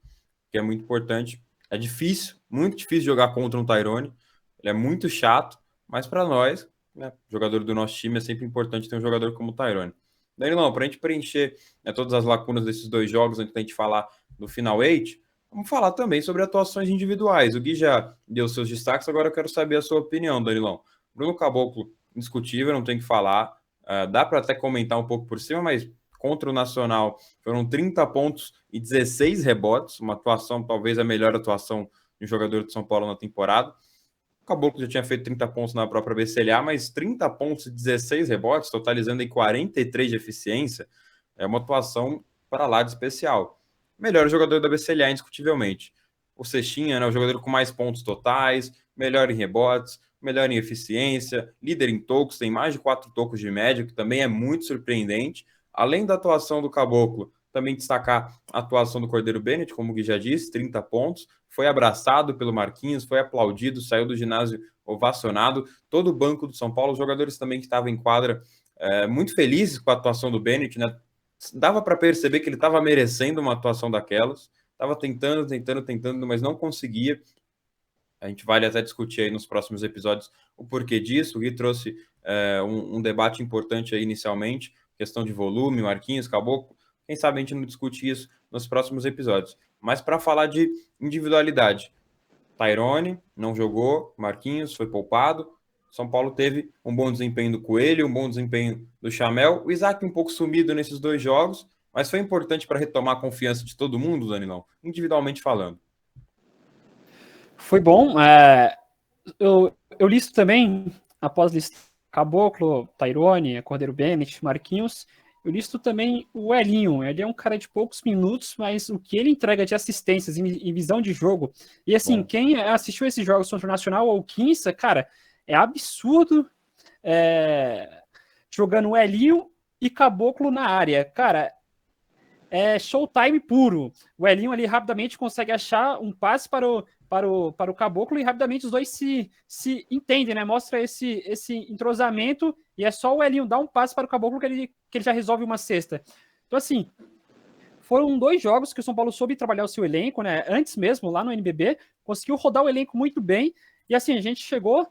A: que é muito importante. É difícil, muito difícil jogar contra um Tyrone. Ele é muito chato, mas para nós, né, jogador do nosso time, é sempre importante ter um jogador como o Tyrone. Danilão, para a gente preencher, né, todas as lacunas desses dois jogos, antes da gente falar do Final 8, vamos falar também sobre atuações individuais. O Gui já deu seus destaques, agora eu quero saber a sua opinião, Danilão. Bruno Caboclo, indiscutível, não tem que falar. Dá para até comentar um pouco por cima, mas contra o Nacional foram 30 pontos e 16 rebotes, uma atuação, talvez a melhor atuação de um jogador de São Paulo na temporada. O Caboclo já tinha feito 30 pontos na própria BCLA, mas 30 pontos e 16 rebotes, totalizando em 43 de eficiência, é uma atuação para lá de especial. Melhor jogador da BCLA, indiscutivelmente. O Cestinha, né, o jogador com mais pontos totais, melhor em rebotes, melhor em eficiência, líder em tocos, tem mais de 4 tocos de média, que também é muito surpreendente. Além da atuação do Caboclo, também destacar a atuação do Cordeiro Bennett, como o Gui já disse, 30 pontos, foi abraçado pelo Marquinhos, foi aplaudido, saiu do ginásio ovacionado, todo o banco do São Paulo, os jogadores também que estavam em quadra, muito felizes com a atuação do Bennett, né? Dava para perceber que ele estava merecendo uma atuação daquelas, estava tentando, mas não conseguia. A gente vai até discutir aí nos próximos episódios o porquê disso. O Gui trouxe um debate importante aí inicialmente, questão de volume, Marquinhos, Caboclo. Quem sabe a gente não discute isso nos próximos episódios. Mas para falar de individualidade, Tyrone não jogou, Marquinhos foi poupado. São Paulo teve um bom desempenho do Coelho, um bom desempenho do Chamel. O Isaac um pouco sumido nesses dois jogos, mas foi importante para retomar a confiança de todo mundo, Danilão, individualmente falando.
B: Foi bom. Eu listo também, após listar Caboclo, Tyrone, Cordeiro Bennett, Marquinhos, eu listo também o Elinho. Ele é um cara de poucos minutos, mas o que ele entrega de assistências e visão de jogo. E assim, quem assistiu esses jogos contra o Nacional ou o Quinça, cara, é absurdo jogando o Elinho e Caboclo na área. Cara, é showtime puro. O Elinho ali rapidamente consegue achar um passe para o Caboclo e rapidamente os dois se entendem, né? Mostra esse entrosamento e é só o Elinho dar um passe para o Caboclo que ele já resolve uma cesta. Então, assim, foram 2 jogos que o São Paulo soube trabalhar o seu elenco, né? Antes mesmo, lá no NBB, conseguiu rodar o elenco muito bem e, assim, a gente chegou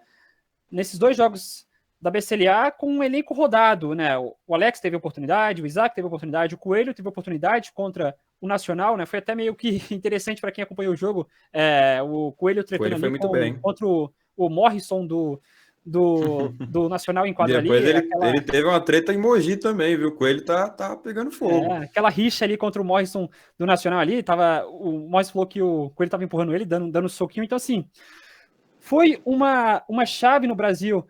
B: nesses 2 jogos da BCLA com um elenco rodado, né? O Alex teve oportunidade, o Isaac teve oportunidade, o Coelho teve oportunidade contra o Nacional, né? Foi até meio que interessante para quem acompanhou o jogo, o Coelho tretando ali contra o Morrison do Nacional em quadra ali.
A: Depois ele teve uma treta em Mogi também, viu? O Coelho tá pegando fogo.
B: Aquela rixa ali contra o Morrison do Nacional ali, o Morrison falou que o Coelho tava empurrando ele, dando soquinho. Então, assim, foi uma chave no Brasil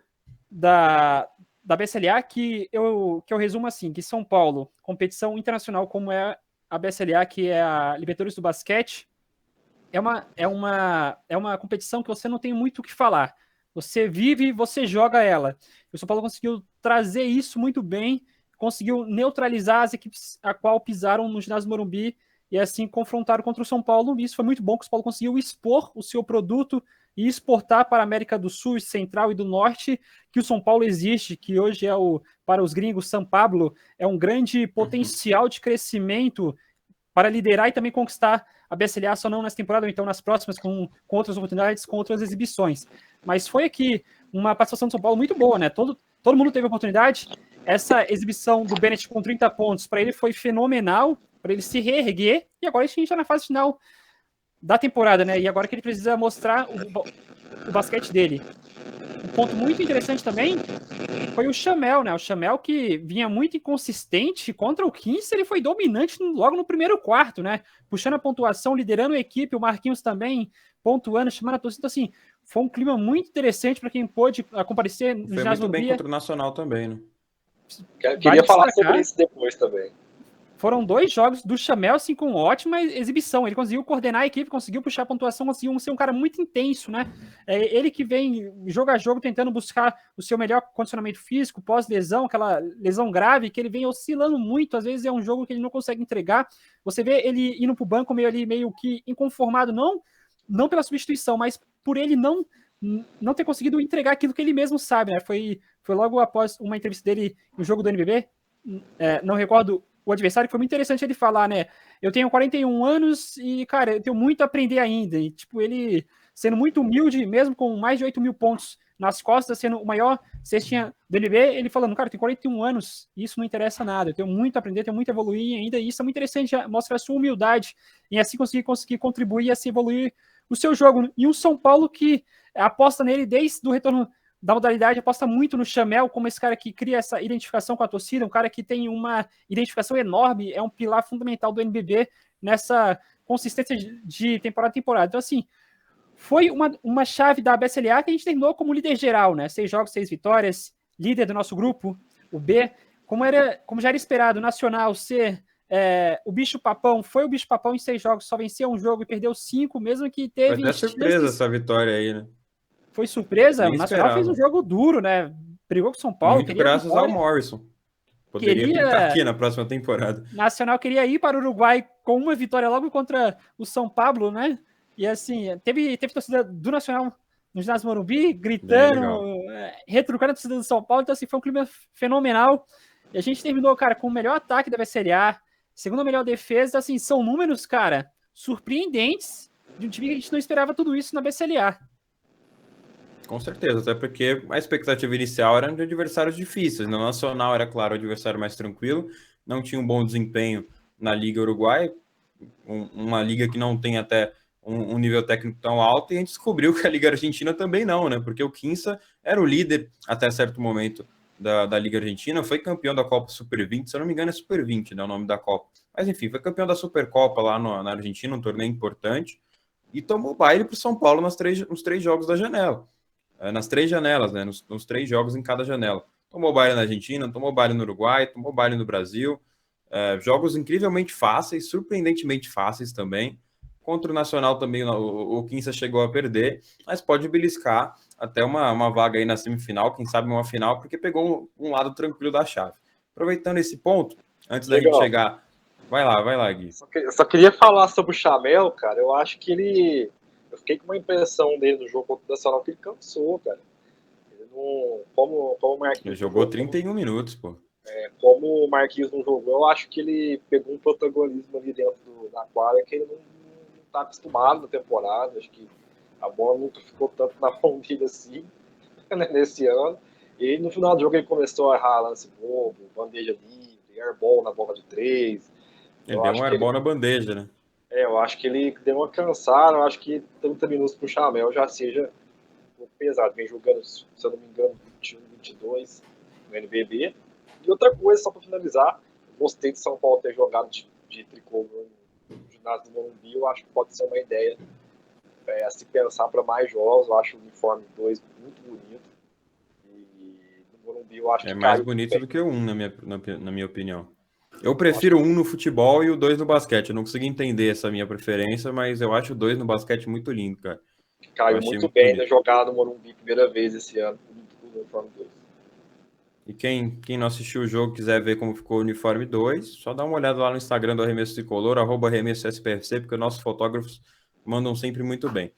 B: da BCLA que eu resumo assim, que São Paulo, competição internacional como é a BCLA, que é a Libertadores do Basquete, é uma competição que você não tem muito o que falar. Você vive, você joga ela. O São Paulo conseguiu trazer isso muito bem, conseguiu neutralizar as equipes a qual pisaram no ginásio Morumbi e assim confrontaram contra o São Paulo. E isso foi muito bom, que o São Paulo conseguiu expor o seu produto e exportar para a América do Sul, Central e do Norte, que o São Paulo existe, que hoje para os gringos, São Paulo é um grande potencial de crescimento para liderar e também conquistar a BCLA, só não nessa temporada, ou então nas próximas, com outras oportunidades, com outras exibições. Mas foi aqui uma participação do São Paulo muito boa, né? Todo mundo teve oportunidade. Essa exibição do Bennett com 30 pontos, para ele foi fenomenal, para ele se reerguer, e agora a gente está na fase final da temporada, né? E agora que ele precisa mostrar o basquete dele. Um ponto muito interessante também foi o Chamel, né? O Chamel que vinha muito inconsistente contra o 15, ele foi dominante logo no primeiro quarto, né? Puxando a pontuação, liderando a equipe, o Marquinhos também pontuando, chamando a torcida. Então, assim, foi um clima muito interessante para quem pôde comparecer no ginásio
A: muito bem contra o Nacional também, né?
C: Queria falar sobre isso depois também.
B: foram 2 jogos do Chamel, assim, com ótima exibição. Ele conseguiu coordenar a equipe, conseguiu puxar a pontuação, conseguiu ser um cara muito intenso, né? Ele que vem jogo a jogo tentando buscar o seu melhor condicionamento físico, pós-lesão, aquela lesão grave, que ele vem oscilando muito. Às vezes é um jogo que ele não consegue entregar. Você vê ele indo pro banco meio que inconformado, não pela substituição, mas por ele não ter conseguido entregar aquilo que ele mesmo sabe, né? Foi logo após uma entrevista dele no jogo do NBB, não recordo o adversário, que foi muito interessante ele falar, né? Eu tenho 41 anos e, cara, eu tenho muito a aprender ainda. E, tipo, ele sendo muito humilde, mesmo com mais de 8 mil pontos nas costas, sendo o maior cestinha do NB, ele falando, cara, eu tenho 41 anos e isso não interessa nada. Eu tenho muito a aprender, tenho muito a evoluir ainda. E isso é muito interessante, mostra a sua humildade e assim conseguir contribuir e assim evoluir o seu jogo. E um São Paulo que aposta nele desde o retorno da modalidade, aposta muito no Chamel, como esse cara que cria essa identificação com a torcida, um cara que tem uma identificação enorme, é um pilar fundamental do NBB nessa consistência de temporada a temporada. Então, assim, foi uma chave da BSLA que a gente terminou como líder geral, né? 6 jogos, 6 vitórias, líder do nosso grupo, o B, como já era esperado, o Nacional ser o bicho-papão, foi o bicho-papão em 6 jogos, só venceu um jogo e perdeu 5, mesmo que teve...
A: Foi até surpresa essa vitória aí, né?
B: Foi surpresa,
A: Nem
B: o Nacional
A: esperava.
B: fez um jogo duro, né? Brigou com o São Paulo.
A: Muito graças ao Morrison. Poderia pintar aqui na próxima temporada.
B: Nacional queria ir para o Uruguai com uma vitória logo contra o São Paulo, né? E assim, teve torcida do Nacional no ginásio Morumbi, gritando, retrucando a torcida do São Paulo. Então, assim, foi um clima fenomenal. E a gente terminou, cara, com o melhor ataque da BSLA, segunda melhor defesa. Assim, são números, cara, surpreendentes de um time que a gente não esperava tudo isso na BSLA.
A: Com certeza, até porque a expectativa inicial era de adversários difíceis. No Nacional era, claro, o adversário mais tranquilo, não tinha um bom desempenho na Liga Uruguai, uma liga que não tem até um nível técnico tão alto, e a gente descobriu que a Liga Argentina também não, né? Porque o Quinça era o líder até certo momento da Liga Argentina, foi campeão da Copa Super 20, se eu não me engano é Super 20, né, o nome da Copa. Mas enfim, foi campeão da Supercopa lá na Argentina, um torneio importante, e tomou baile para o São Paulo nos 3 jogos da janela. Nas 3 janelas, né? Nos 3 jogos em cada janela. Tomou baile na Argentina, tomou baile no Uruguai, tomou baile no Brasil. Jogos incrivelmente fáceis, surpreendentemente fáceis também. Contra o Nacional também o Quinça chegou a perder, mas pode beliscar até uma vaga aí na semifinal, quem sabe uma final, porque pegou um lado tranquilo da chave. Aproveitando esse ponto, antes da gente chegar... Vai lá, Gui.
C: Só queria falar sobre o Chamel, cara. Eu acho que ele... Eu fiquei com uma impressão dele no jogo contra o Nacional que ele cansou, cara. Ele não... Como o Marquinhos...
A: Ele jogou 31 minutos, pô.
C: Como o Marquinhos não jogou, eu acho que ele pegou um protagonismo ali dentro da quadra que ele não tá acostumado na temporada. Acho que a bola nunca ficou tanto na mão dele assim, né, nesse ano. E no final do jogo ele começou a errar lance bobo, bandeja livre, airball na bola de 3.
A: Ele deu um airball na bandeja, né?
C: Eu acho que ele deu uma cansada, eu acho que 30 minutos pro Chamel já seja um pouco pesado. Vem jogando, se eu não me engano, 21, 22 no NBB. E outra coisa, só para finalizar, gostei de São Paulo ter jogado de tricolor no ginásio do Morumbi. Eu acho que pode ser uma ideia a se pensar para mais jogos. Eu acho o uniforme 2 muito bonito. E no Morumbi eu acho que
A: mais bonito do que o 1, na minha opinião. Eu prefiro o 1 no futebol e o 2 no basquete. Eu não consigo entender essa minha preferência, mas eu acho o 2 no basquete muito lindo, cara.
C: Caiu muito bem na jogada no Morumbi, primeira vez esse ano, o uniforme 2.
A: E quem não assistiu o jogo, quiser ver como ficou o uniforme 2, só dá uma olhada lá no Instagram do Arremesso Tricolor, @arremesso_SPFC, porque nossos fotógrafos mandam sempre muito bem.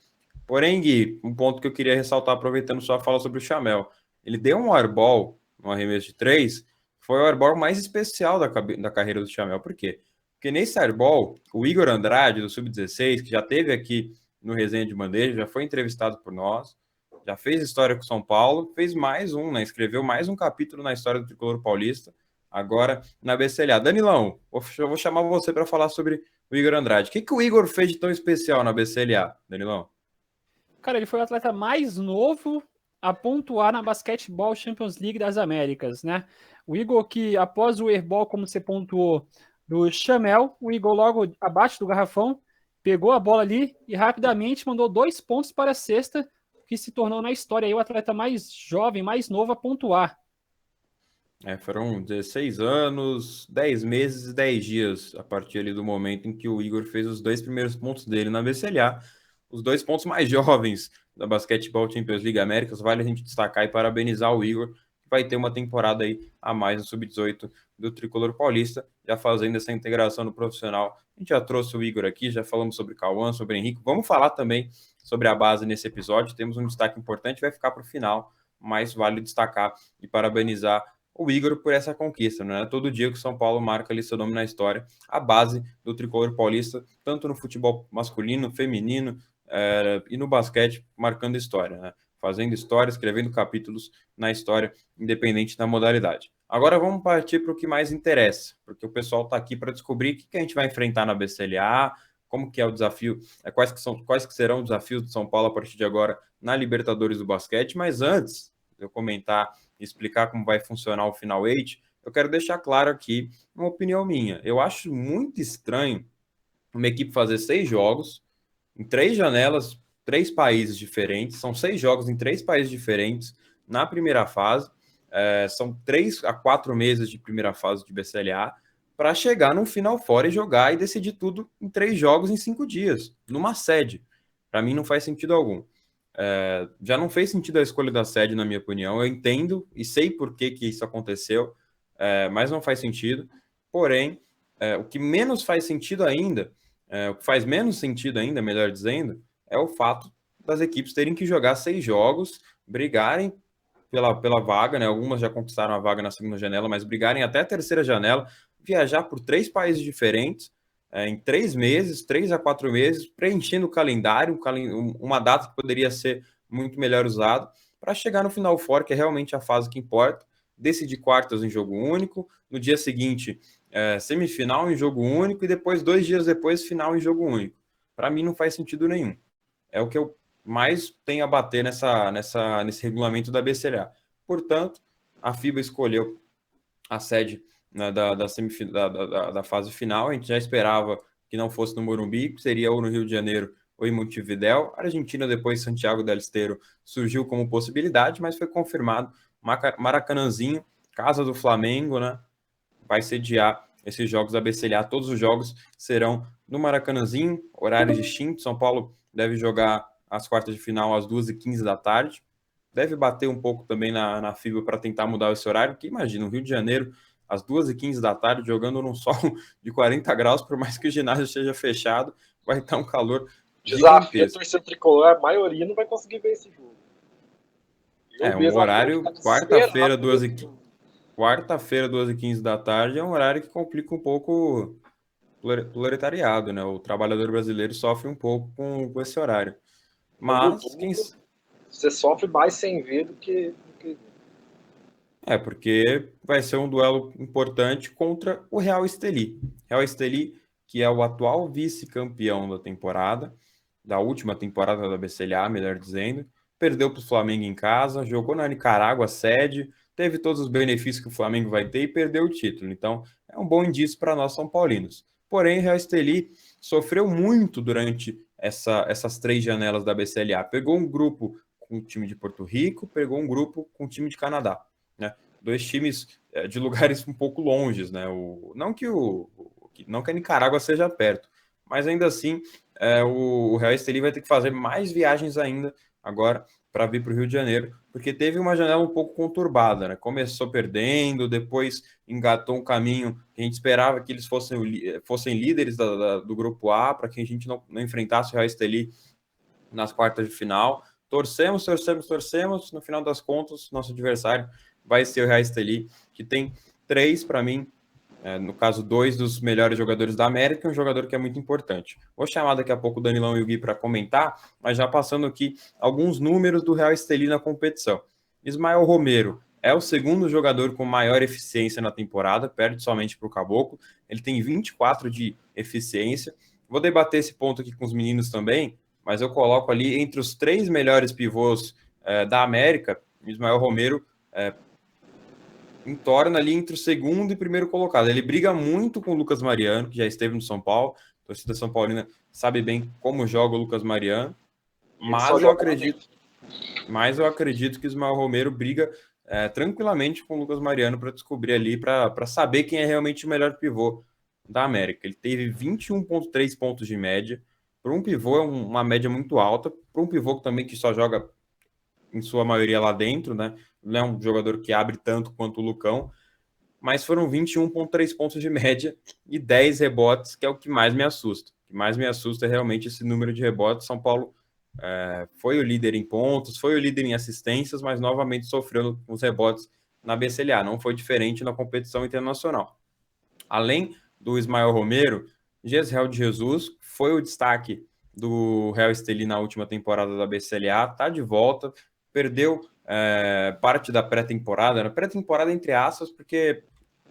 A: Porém, Gui, um ponto que eu queria ressaltar, aproveitando sua fala sobre o Chamel. Ele deu um airball no arremesso de 3, foi o airball mais especial da carreira do Chamel. Por quê? Porque nesse airball, o Igor Andrade, do Sub-16, que já esteve aqui no Resenha de Bandeja, já foi entrevistado por nós, já fez história com São Paulo, fez mais um, né? Escreveu mais um capítulo na história do Tricolor Paulista, agora na BCLA. Danilão, eu vou chamar você para falar sobre o Igor Andrade. O que o Igor fez de tão especial na BCLA, Danilão?
B: Cara, ele foi o atleta mais novo a pontuar na Basketball Champions League das Américas, né? O Igor que, após o airball, como você pontuou, do Chamel, o Igor logo abaixo do garrafão, pegou a bola ali e rapidamente mandou 2 pontos para a cesta, que se tornou na história aí o atleta mais jovem, mais novo a pontuar.
A: Foram 16 anos, 10 meses e 10 dias a partir ali do momento em que o Igor fez os 2 primeiros pontos dele na BCLA, os 2 pontos mais jovens da Basketball Champions League Américas. Vale a gente destacar e parabenizar o Igor, que vai ter uma temporada aí a mais no Sub-18 do Tricolor Paulista, já fazendo essa integração no profissional. A gente já trouxe o Igor aqui, já falamos sobre Cauã, sobre Henrique. Vamos falar também sobre a base nesse episódio. Temos um destaque importante, vai ficar para o final, mas vale destacar e parabenizar o Igor por essa conquista. Não é todo dia que o São Paulo marca ali seu nome na história. A base do tricolor paulista, tanto no futebol masculino, feminino e no basquete, marcando história, né? Fazendo história, escrevendo capítulos na história, independente da modalidade. Agora vamos partir para o que mais interessa, porque o pessoal está aqui para descobrir o que a gente vai enfrentar na BCLA, como que é o desafio, quais que serão os desafios do São Paulo a partir de agora na Libertadores do basquete. Mas antes de eu comentar e explicar como vai funcionar o Final 8, eu quero deixar claro aqui uma opinião minha. Eu acho muito estranho uma equipe fazer 6 jogos em 3 janelas, 3 países diferentes. São 6 jogos em 3 países diferentes na primeira fase. São 3 a 4 meses de primeira fase de BCLA para chegar num Final Four e jogar e decidir tudo em 3 jogos em 5 dias, numa sede. Para mim não faz sentido algum. Já não fez sentido a escolha da sede, na minha opinião. Eu entendo e sei por que isso aconteceu, mas não faz sentido. Porém, o que menos faz sentido ainda, o que faz menos sentido ainda, melhor dizendo, é o fato das equipes terem que jogar 6 jogos, brigarem pela vaga, né? Algumas já conquistaram a vaga na segunda janela, mas brigarem até a terceira janela, viajar por 3 países diferentes, em 3 meses, 3 a 4 meses, preenchendo o calendário, uma data que poderia ser muito melhor usada, para chegar no Final Four, que é realmente a fase que importa, decidir quartas em jogo único, no dia seguinte, semifinal em jogo único, e depois, 2 dias depois, final em jogo único. Para mim não faz sentido nenhum. É o que eu mais tenho a bater nesse regulamento da BCLA. Portanto, a FIBA escolheu a sede, né, da fase final. A gente já esperava que não fosse no Morumbi, seria ou no Rio de Janeiro ou em Montevidéu. A Argentina, depois Santiago del Estero, surgiu como possibilidade, mas foi confirmado Maracanãzinho, casa do Flamengo, né? Vai sediar esses jogos da BCLA. Todos os jogos serão no Maracanãzinho, horários distintos. São Paulo deve jogar as quartas de final às 2h15 da tarde. Deve bater um pouco também na FIBA para tentar mudar esse horário, porque imagina, no Rio de Janeiro, às 2h15 da tarde, jogando num sol de 40 graus, por mais que o ginásio esteja fechado, vai estar um calor
C: desafio a torcida tricolor, a maioria não vai conseguir ver esse jogo.
A: Um horário, quarta-feira, 2h15 da tarde, é um horário que complica um pouco o proletariado, né? O trabalhador brasileiro sofre um pouco com esse horário. Mas
C: você sofre mais sem ver do que...
A: porque vai ser um duelo importante contra o Real Estelí. Real Estelí, que é o atual vice-campeão da temporada, da última temporada da BCLA, melhor dizendo. Perdeu para o Flamengo em casa, jogou na Nicarágua, sede, teve todos os benefícios que o Flamengo vai ter e perdeu o título. Então, é um bom indício para nós São Paulinos. Porém, o Real Estelí sofreu muito durante essas 3 janelas da BCLA. Pegou um grupo com o time de Porto Rico, pegou um grupo com o time de Canadá, né? 2 times de lugares um pouco longes, né? Não que a Nicarágua seja perto, mas ainda assim o Real Estelí vai ter que fazer mais viagens ainda agora para vir para o Rio de Janeiro, porque teve uma janela um pouco conturbada, né? Começou perdendo, depois engatou um caminho que a gente esperava que eles fossem líderes do grupo A, para que a gente não enfrentasse o Real Estelí nas quartas de final. Torcemos, no final das contas, nosso adversário vai ser o Real Estelí, que tem 3, para mim, no caso 2 dos melhores jogadores da América, um jogador que é muito importante. Vou chamar daqui a pouco o Danilão e o Gui para comentar, mas já passando aqui alguns números do Real Estelí na competição. Ismael Romero é o segundo jogador com maior eficiência na temporada, perde somente para o Caboclo. Ele tem 24 de eficiência. Vou debater esse ponto aqui com os meninos também, mas eu coloco ali entre os 3 melhores pivôs da América, Ismael Romero entorna ali entre o segundo e primeiro colocado. Ele briga muito com o Lucas Mariano, que já esteve no São Paulo. A torcida São Paulina sabe bem como joga o Lucas Mariano. Mas eu acredito que o Ismael Romero briga tranquilamente com o Lucas Mariano para descobrir ali, para saber quem é realmente o melhor pivô da América. Ele teve 21,3 pontos de média. Para um pivô é uma média muito alta. Para um pivô também que só joga em sua maioria lá dentro, né? Não é um jogador que abre tanto quanto o Lucão, mas foram 21,3 pontos de média e 10 rebotes, que é o que mais me assusta. O que mais me assusta é realmente esse número de rebotes. São Paulo foi o líder em pontos, foi o líder em assistências, mas novamente sofreu os rebotes na BCLA. Não foi diferente na competição internacional. Além do Ismael Romero, Gesiel de Jesus foi o destaque do Real Estelí na última temporada da BCLA, tá de volta, perdeu parte da pré-temporada, na pré-temporada entre aspas, porque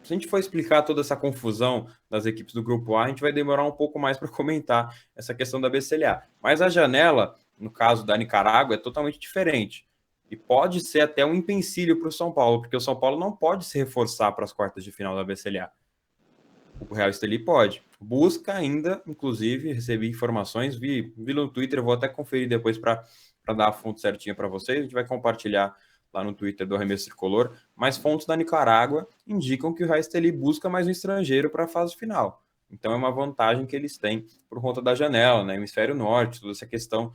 A: se a gente for explicar toda essa confusão das equipes do Grupo A, a gente vai demorar um pouco mais para comentar essa questão da BCLA. Mas a janela, no caso da Nicarágua, é totalmente diferente. E pode ser até um empecilho para o São Paulo, porque o São Paulo não pode se reforçar para as quartas de final da BCLA. O Real Estelí pode. Busca ainda, inclusive, recebi informações, vi no Twitter, vou até conferir depois para dar a fonte certinha para vocês, a gente vai compartilhar lá no Twitter do Arremesso Tricolor, mas fontes da Nicarágua indicam que o Real Estelí busca mais um estrangeiro para a fase final. Então é uma vantagem que eles têm por conta da janela, né? Hemisfério Norte, toda essa questão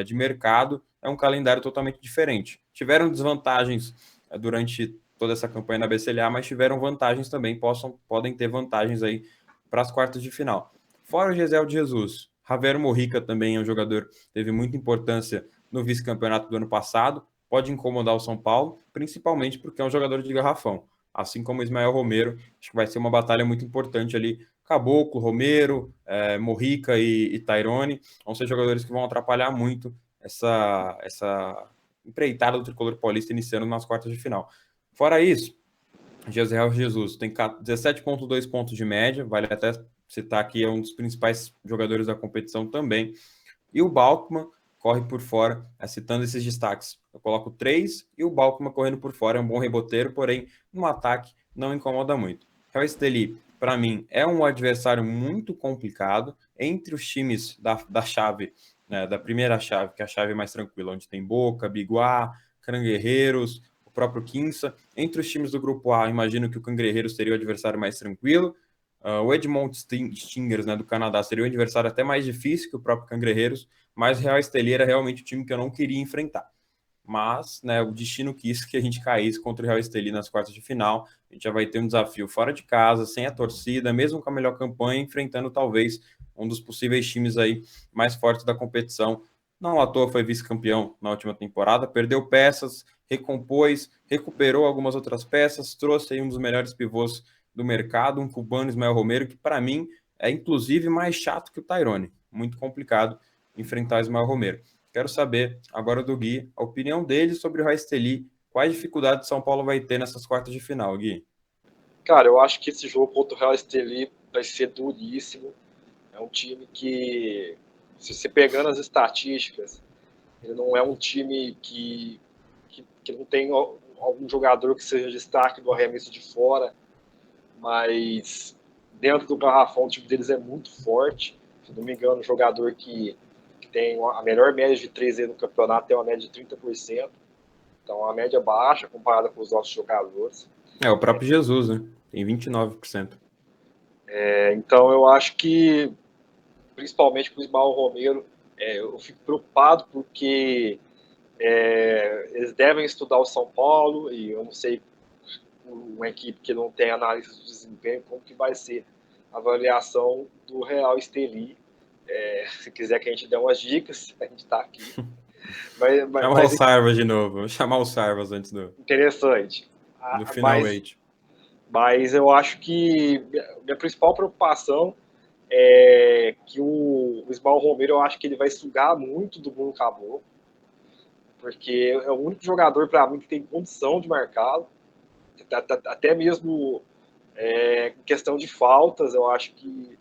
A: de mercado, é um calendário totalmente diferente. Tiveram desvantagens durante toda essa campanha na BCLA, mas tiveram vantagens também, podem ter vantagens aí para as quartas de final. Fora o Gesiel de Jesus, Javier Morrica também é um jogador que teve muita importância no vice-campeonato do ano passado, pode incomodar o São Paulo, principalmente porque é um jogador de garrafão, assim como o Ismael Romero, acho que vai ser uma batalha muito importante ali, Caboclo, Romero, Morrica e Tairone, vão ser jogadores que vão atrapalhar muito essa empreitada do Tricolor Paulista iniciando nas quartas de final. Fora isso, Gesiel Jesus tem 17,2 pontos de média, vale até citar que é um dos principais jogadores da competição também. E o Balkman corre por fora, citando esses destaques. Eu coloco 3 e o Balkman correndo por fora é um bom reboteiro, porém no ataque não incomoda muito. Real Estelí, para mim, é um adversário muito complicado entre os times da chave, né, da primeira chave, que é a chave mais tranquila, onde tem Boca, Biguá, Canguerreiros, o próprio Quinça. Entre os times do grupo A, imagino que o Canguerreiros seria o adversário mais tranquilo. O Edmond Stingers, né, do Canadá, seria um adversário até mais difícil que o próprio Canguerreiros, mas o Real Estelí era realmente o time que eu não queria enfrentar. Mas, né, o destino quis que a gente caísse contra o Real Estelí nas quartas de final. A gente já vai ter um desafio fora de casa, sem a torcida, mesmo com a melhor campanha, enfrentando talvez um dos possíveis times aí mais fortes da competição. Não à toa foi vice-campeão na última temporada, perdeu peças, recompôs, recuperou algumas outras peças, trouxe aí um dos melhores pivôs do mercado, um cubano, Ismael Romero, que para mim é inclusive mais chato que o Tairone. Muito complicado enfrentar o Ismael Romero. Quero saber agora do Gui a opinião dele sobre o Real Estelí. Quais dificuldades o São Paulo vai ter nessas quartas de final, Gui?
C: Cara, eu acho que esse jogo contra o Real Estelí vai ser duríssimo. É um time que, se você pegando as estatísticas, ele não é um time que não tem algum jogador que seja destaque do arremesso de fora, mas dentro do garrafão o time deles é muito forte. Se não me engano, o jogador que tem a melhor média de 3 no campeonato tem uma média de 30%. Então, uma média baixa comparada com os nossos jogadores.
A: O próprio Jesus, né? Tem 29%.
C: Então, eu acho que, principalmente com o Ismael Romero, eu fico preocupado porque eles devem estudar o São Paulo e eu não sei uma equipe que não tem análise de desempenho como que vai ser a avaliação do Real Estelí. Se quiser que a gente dê umas dicas, a gente está aqui.
A: Chamar o Sarvas de novo. Vou chamar o Sarvas antes do
C: interessante.
A: final 8.
C: Mas eu acho que minha principal preocupação é que o Ismael Romero, eu acho que ele vai sugar muito do Bruno Caboclo, porque é o único jogador para mim que tem condição de marcá-lo, até mesmo em questão de faltas. Eu acho que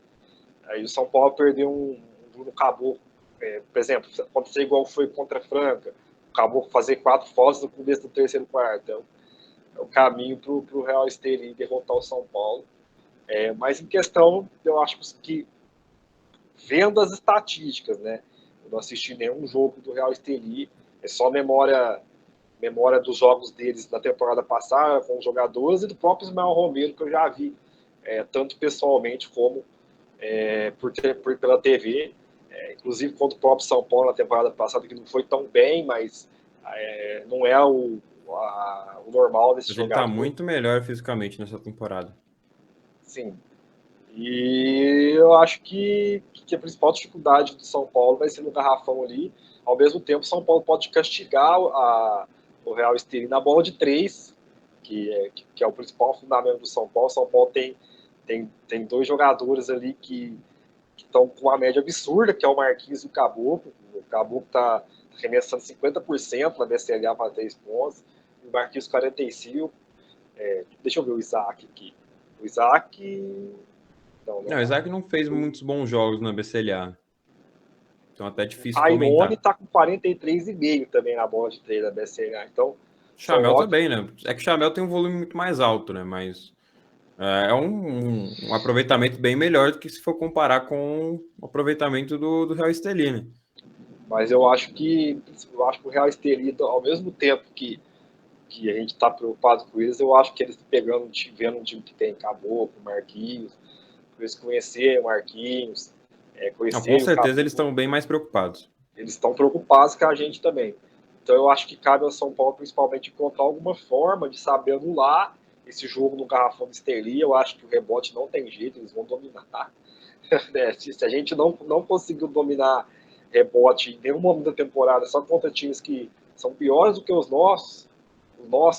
C: aí o São Paulo perdeu um Bruno Caboclo, por exemplo, acontecer igual foi contra a Franca, o Caboclo fazer 4 faltas no começo do terceiro quarto. Então, é o caminho para o Real Estelí derrotar o São Paulo. Mas em questão, eu acho que vendo as estatísticas, né? Eu não assisti nenhum jogo do Real Estelí, é só memória memória dos jogos deles na temporada passada com os jogadores e do próprio Ismael Romero, que eu já vi, tanto pessoalmente como pela TV. Inclusive contra o próprio São Paulo na temporada passada, que não foi tão bem, mas não é o normal desse
A: Mas ele
C: jogador.
A: tá muito melhor fisicamente nessa temporada.
C: Sim. E eu acho que a principal dificuldade do São Paulo vai ser no garrafão ali. Ao mesmo tempo, o São Paulo pode castigar o Real Estelí na bola de 3, que é o principal fundamento do São Paulo. O São Paulo tem dois jogadores ali que estão com uma média absurda, que é o Marquinhos e o Caboclo. O Caboclo está arremessando 50% na BCLA para 3 pontos, o Marquinhos 45%. Deixa eu ver o Isaac aqui. O Isaac...
A: Não, o Isaac não fez muitos bons jogos na BCLA. Então até difícil
C: a Irone
A: comentar.
C: tá com 43,5 também na bola de 3 da BCLA. Então,
A: Chamel também, né? É que o Chamel tem um volume muito mais alto, né? Mas é um aproveitamento bem melhor do que se for comparar com o aproveitamento do Real Estelí, né?
C: Mas eu acho que o Real Estelí, ao mesmo tempo que a gente está preocupado com eles, eu acho que eles vendo um time que tem Caboclo, Marquinhos, eles conhecerem o Marquinhos,
A: Com certeza eles estão bem mais preocupados.
C: Eles estão preocupados com a gente também. Então eu acho que cabe ao São Paulo, principalmente, encontrar alguma forma de saber anular esse jogo no garrafão de Estelí. Eu acho que o rebote não tem jeito, eles vão dominar. Se a gente não conseguiu dominar rebote em nenhum momento da temporada, só contra times que são piores do que os nossos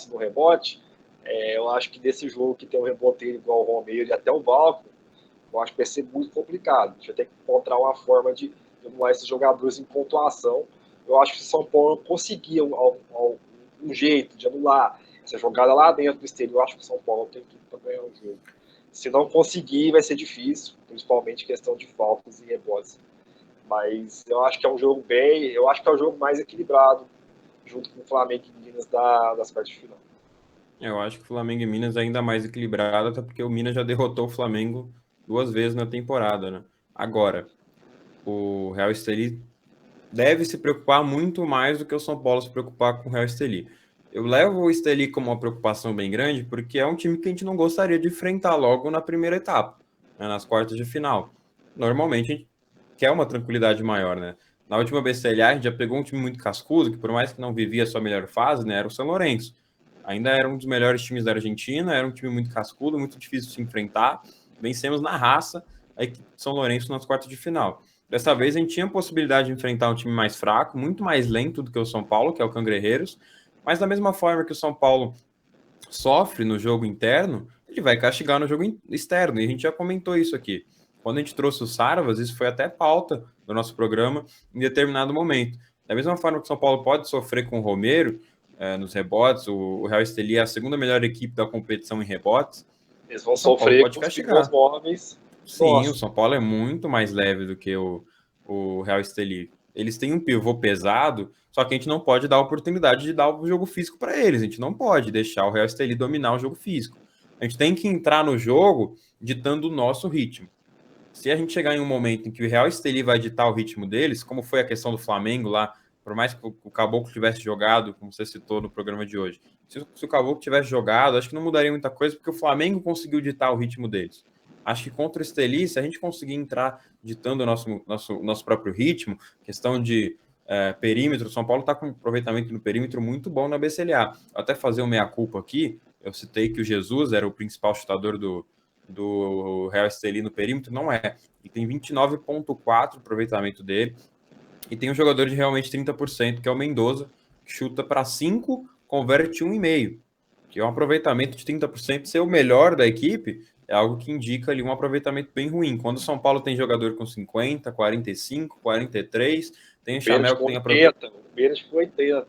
C: no rebote, eu acho que desse jogo que tem um reboteiro igual o Romero e até o Valco, eu acho que vai ser muito complicado. A gente vai ter que encontrar uma forma de anular esses jogadores em pontuação. Eu acho que se o São Paulo conseguir um jeito de anular essa jogada lá dentro do exterior, eu acho que o São Paulo tem tudo para ganhar o jogo. Se não conseguir, vai ser difícil, principalmente questão de faltas e rebotes. Mas eu acho que é um jogo eu acho que é o jogo mais equilibrado, junto com o Flamengo e Minas das quartas de final.
A: Eu acho que o Flamengo e Minas é ainda mais equilibrado, até porque o Minas já derrotou o Flamengo 2 vezes na temporada, né? Agora, o Real Estelí deve se preocupar muito mais do que o São Paulo se preocupar com o Real Estelí. Eu levo o Estelí como uma preocupação bem grande, porque é um time que a gente não gostaria de enfrentar logo na primeira etapa, né, nas quartas de final. Normalmente a gente quer uma tranquilidade maior, né? Na última BCLA a gente já pegou um time muito cascudo, que por mais que não vivia a sua melhor fase, né, era o São Lourenço. Ainda era um dos melhores times da Argentina, era um time muito cascudo, muito difícil de se enfrentar. Vencemos na raça a equipe de São Lourenço nas quartas de final. Dessa vez a gente tinha a possibilidade de enfrentar um time mais fraco, muito mais lento do que o São Paulo, que é o Cangrejeros, mas da mesma forma que o São Paulo sofre no jogo interno, ele vai castigar no jogo externo, e a gente já comentou isso aqui. Quando a gente trouxe o Sarvas, isso foi até pauta do nosso programa em determinado momento. Da mesma forma que o São Paulo pode sofrer com o Romero nos rebotes, o Real Estelí é a segunda melhor equipe da competição em rebotes.
C: Eles vão sofrer com os pivôs móveis.
A: Sim, o São Paulo é muito mais leve do que o Real Estelí. Eles têm um pivô pesado, só que a gente não pode dar a oportunidade de dar o jogo físico para eles. A gente não pode deixar o Real Estelí dominar o jogo físico. A gente tem que entrar no jogo ditando o nosso ritmo. Se a gente chegar em um momento em que o Real Estelí vai ditar o ritmo deles, como foi a questão do Flamengo lá, por mais que o Caboclo tivesse jogado, como você citou no programa de hoje, se o Caboclo tivesse jogado, acho que não mudaria muita coisa, porque o Flamengo conseguiu ditar o ritmo deles. Acho que contra o Estelí, se a gente conseguir entrar ditando o nosso próprio ritmo, questão de perímetro, o São Paulo está com um aproveitamento no perímetro muito bom na BCLA. Vou até fazer o meia-culpa aqui, eu citei que o Jesus era o principal chutador do Real Estelí no perímetro, não é. Ele tem 29,4% aproveitamento dele, e tem um jogador de realmente 30%, que é o Mendoza, que chuta para 5, converte 1,5%, que é um aproveitamento de 30%. Ser o melhor da equipe é algo que indica ali um aproveitamento bem ruim. Quando o São Paulo tem jogador com 50, 45, 43, tem o Chamel que tem
C: aproveitamento. O Beres com 80.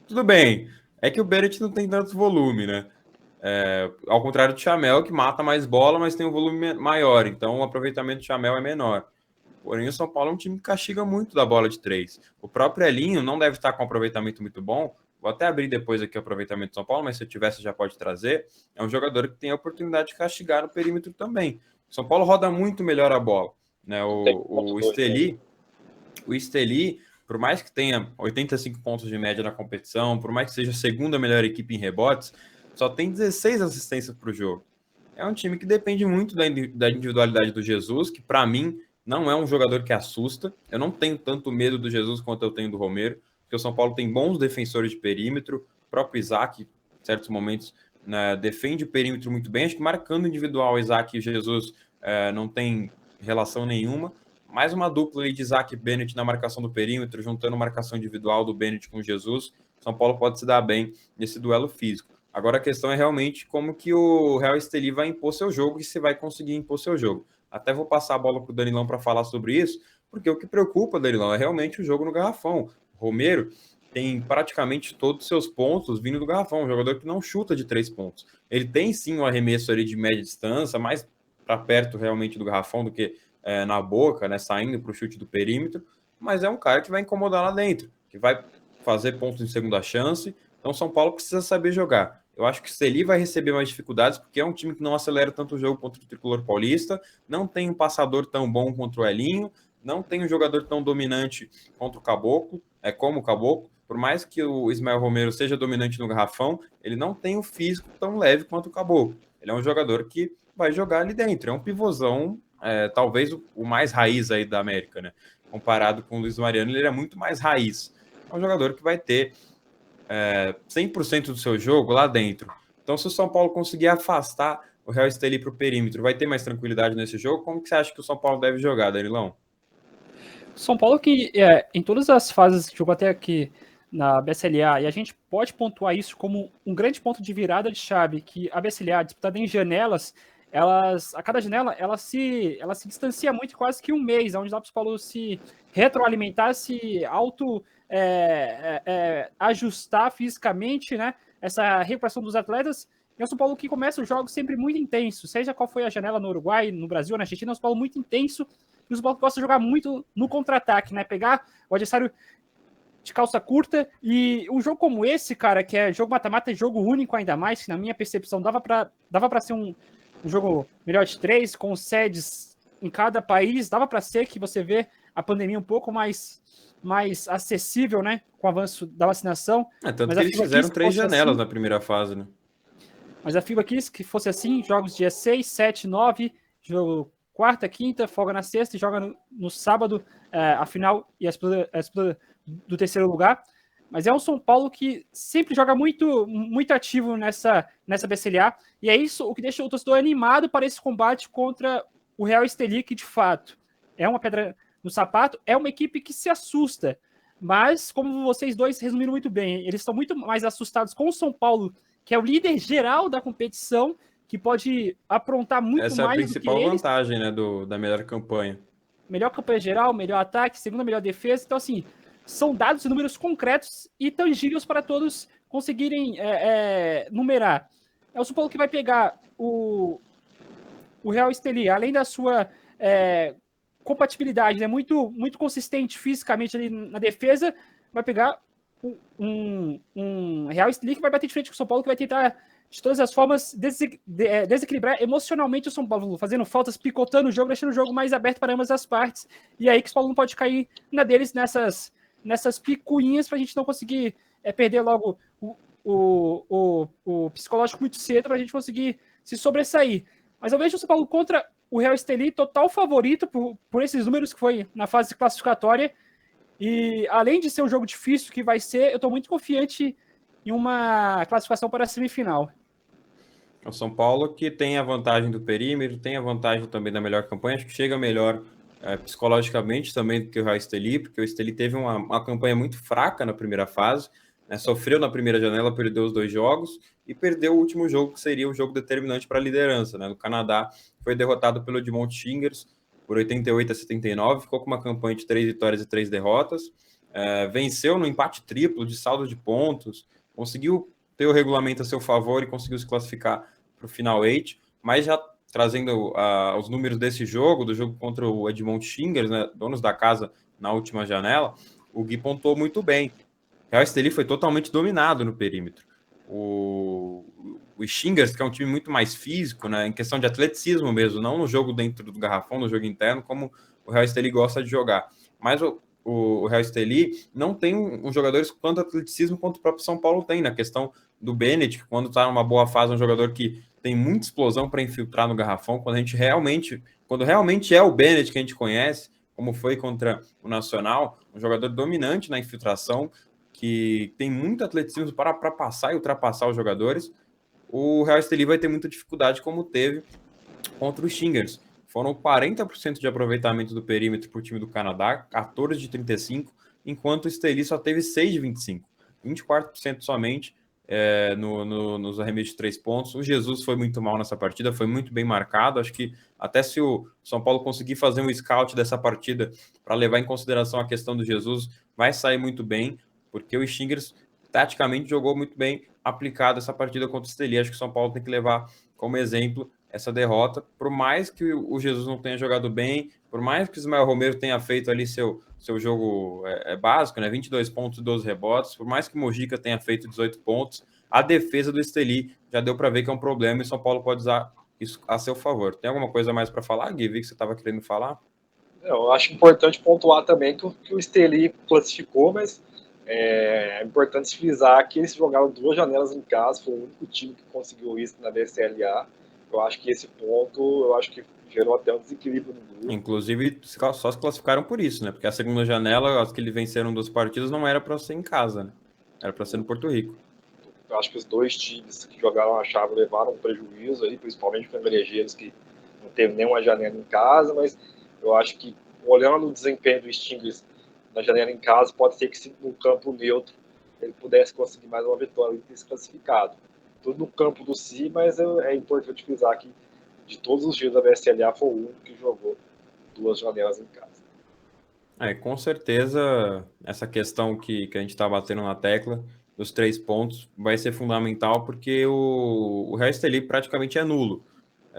A: Tudo bem. É que o Beret não tem tanto volume, né? Ao contrário do Chamel, que mata mais bola, mas tem um volume maior. Então o aproveitamento do Chamel é menor. Porém, o São Paulo é um time que castiga muito da bola de 3. O próprio Elinho não deve estar com um aproveitamento muito bom. Vou até abrir depois aqui o aproveitamento do São Paulo, mas se eu tivesse já pode trazer. É um jogador que tem a oportunidade de castigar no perímetro também. O São Paulo roda muito melhor a bola, né? O Estelí, por mais que tenha 85 pontos de média na competição, por mais que seja a segunda melhor equipe em rebotes, só tem 16 assistências para o jogo. É um time que depende muito da individualidade do Jesus, que para mim não é um jogador que assusta. Eu não tenho tanto medo do Jesus quanto eu tenho do Romero, porque o São Paulo tem bons defensores de perímetro, o próprio Isaac, em certos momentos, né, defende o perímetro muito bem. Acho que marcando individual, Isaac e Jesus não tem relação nenhuma. Mais uma dupla ali de Isaac e Bennett na marcação do perímetro, juntando marcação individual do Bennett com Jesus. São Paulo pode se dar bem nesse duelo físico. Agora a questão é realmente como que o Real Estelí vai impor seu jogo e se vai conseguir impor seu jogo. Até vou passar a bola para o Danilão para falar sobre isso, porque o que preocupa, Danilão, é realmente o jogo no garrafão. O Romero tem praticamente todos os seus pontos vindo do garrafão, um jogador que não chuta de 3 pontos. Ele tem sim um arremesso ali de média distância, mais para perto realmente do garrafão do que na boca, né, saindo para o chute do perímetro, mas é um cara que vai incomodar lá dentro, que vai fazer pontos em segunda chance. Então São Paulo precisa saber jogar. Eu acho que o Estelí vai receber mais dificuldades, porque é um time que não acelera tanto o jogo contra o Tricolor Paulista, não tem um passador tão bom contra o Elinho, não tem um jogador tão dominante contra o Caboclo, como o Caboclo. Por mais que o Ismael Romero seja dominante no garrafão, ele não tem o físico tão leve quanto o Caboclo. Ele é um jogador que vai jogar ali dentro, é um pivôzão, talvez o mais raiz aí da América, né? Comparado com o Luiz Mariano, ele é muito mais raiz. É um jogador que vai ter 100% do seu jogo lá dentro. Então, se o São Paulo conseguir afastar o Real Estelí para o perímetro, vai ter mais tranquilidade nesse jogo? Como que você acha que o São Paulo deve jogar, Danilão?
B: São Paulo que em todas as fases jogou até aqui na BSLA, e a gente pode pontuar isso como um grande ponto de virada de chave, que a BSLA, disputada em janelas, a cada janela, ela se distancia muito, quase que um mês, onde dá para o São Paulo se retroalimentar, se ajustar fisicamente, né? Essa recuperação dos atletas. E é o São Paulo que começa os jogos sempre muito intenso, seja qual foi a janela no Uruguai, no Brasil, na Argentina, é o São Paulo muito intenso, e o São Paulo gosta de jogar muito no contra-ataque, né? Pegar o adversário de calça curta, e um jogo como esse, cara, que é jogo mata-mata, jogo único ainda mais, que na minha percepção dava para ser um jogo melhor de 3, com sedes em cada país, dava para ser que você vê a pandemia um pouco mais acessível, né, com o avanço da vacinação.
A: Tanto mas que eles fizeram 3 janelas assim, na primeira fase, né?
B: Mas a FIBA quis que fosse assim, jogos dia 6, 7, 9, jogo quarta, quinta, folga na sexta e joga no sábado a final e a disputa do terceiro lugar. Mas é um São Paulo que sempre joga muito, muito ativo nessa BCLA, e é isso o que deixa o torcedor animado para esse combate contra o Real Estelí, que de fato é uma pedra no sapato, é uma equipe que se assusta, mas como vocês dois resumiram muito bem, eles estão muito mais assustados com o São Paulo, que é o líder geral da competição, que pode aprontar muito mais do que eles.
A: Essa é a principal vantagem, né, da melhor campanha.
B: Melhor campanha geral, melhor ataque, segunda melhor defesa, então assim, são dados e números concretos e tangíveis para todos conseguirem numerar. É o São Paulo que vai pegar o Real Estelí, além da sua compatibilidade, né, muito, muito consistente fisicamente ali na defesa, vai pegar um Real Estelí que vai bater de frente com o São Paulo, que vai tentar, de todas as formas, desequilibrar emocionalmente o São Paulo, fazendo faltas, picotando o jogo, deixando o jogo mais aberto para ambas as partes, e aí que o São Paulo não pode cair na deles nessas picuinhas para a gente não conseguir perder logo o psicológico muito cedo para a gente conseguir se sobressair. Mas eu vejo o São Paulo contra o Real Estelí total favorito por esses números que foi na fase classificatória, e além de ser um jogo difícil que vai ser, eu estou muito confiante em uma classificação para a semifinal.
A: O São Paulo que tem a vantagem do perímetro, tem a vantagem também da melhor campanha, acho que chega melhor psicologicamente também do que o Real Estelí, porque o Estelí teve uma campanha muito fraca na primeira fase, né, sofreu na primeira janela, perdeu os 2 jogos e perdeu o último jogo, que seria o jogo determinante para a liderança, né? No Canadá foi derrotado pelo Edmond Chingers por 88-79, ficou com uma campanha de 3 vitórias e 3 derrotas, venceu no empate triplo de saldo de pontos, conseguiu ter o regulamento a seu favor e conseguiu se classificar para o Final 8, mas já trazendo os números desse jogo, do jogo contra o Edmond Chingers, né, donos da casa na última janela, o Gui pontuou muito bem. O Real Estelí foi totalmente dominado no perímetro. O Chingers, que é um time muito mais físico, né, em questão de atleticismo mesmo, não no jogo dentro do garrafão, no jogo interno, como o Real Estelí gosta de jogar. Mas o Real Estelí não tem um jogadores com tanto atleticismo quanto o próprio São Paulo tem, na questão do Bennett, que quando está numa boa fase, é um jogador que tem muita explosão para infiltrar no garrafão, quando realmente é o Bennett que a gente conhece, como foi contra o Nacional, um jogador dominante na infiltração, que tem muito atleticismo para passar e ultrapassar os jogadores, o Real Estelí vai ter muita dificuldade, como teve contra os Stingers. Foram 40% de aproveitamento do perímetro para o time do Canadá, 14 de 35, enquanto o Estelí só teve 6 de 25, 24% somente nos arremessos de 3 pontos. O Jesus foi muito mal nessa partida, foi muito bem marcado. Acho que até se o São Paulo conseguir fazer um scout dessa partida para levar em consideração a questão do Jesus, vai sair muito bem, porque o Stingers taticamente jogou muito bem aplicado essa partida contra o Estelí. Acho que o São Paulo tem que levar como exemplo essa derrota, por mais que o Jesus não tenha jogado bem, por mais que o Ismael Romero tenha feito ali seu jogo básico, né, 22 pontos e 12 rebotes, por mais que o Mojica tenha feito 18 pontos, a defesa do Estelí já deu para ver que é um problema e São Paulo pode usar isso a seu favor. Tem alguma coisa mais para falar, Gui? Vi que você estava querendo falar.
C: Eu acho importante pontuar também que o Estelí classificou, mas é importante frisar que eles jogaram 2 janelas em casa, foi o único time que conseguiu isso na BCLA. Eu acho que esse ponto, gerou até um desequilíbrio no grupo.
A: Inclusive, só se classificaram por isso, né? Porque a segunda janela, as que eles venceram 2 partidas, não era para ser em casa, né? Era para ser no Porto Rico.
C: Eu acho que os 2 times que jogaram a chave levaram um prejuízo aí, principalmente o Camarejeiros, que não teve nenhuma janela em casa, mas eu acho que, olhando o desempenho do Stingers na janela em casa, pode ser que no campo neutro ele pudesse conseguir mais uma vitória e ter se classificado. Tudo no campo do Si, mas é importante frisar que de todos os dias da BSLA foi o único que jogou 2 janelas em casa.
A: Com certeza, essa questão que a gente está batendo na tecla dos 3 pontos vai ser fundamental, porque o Real Estelí praticamente é nulo.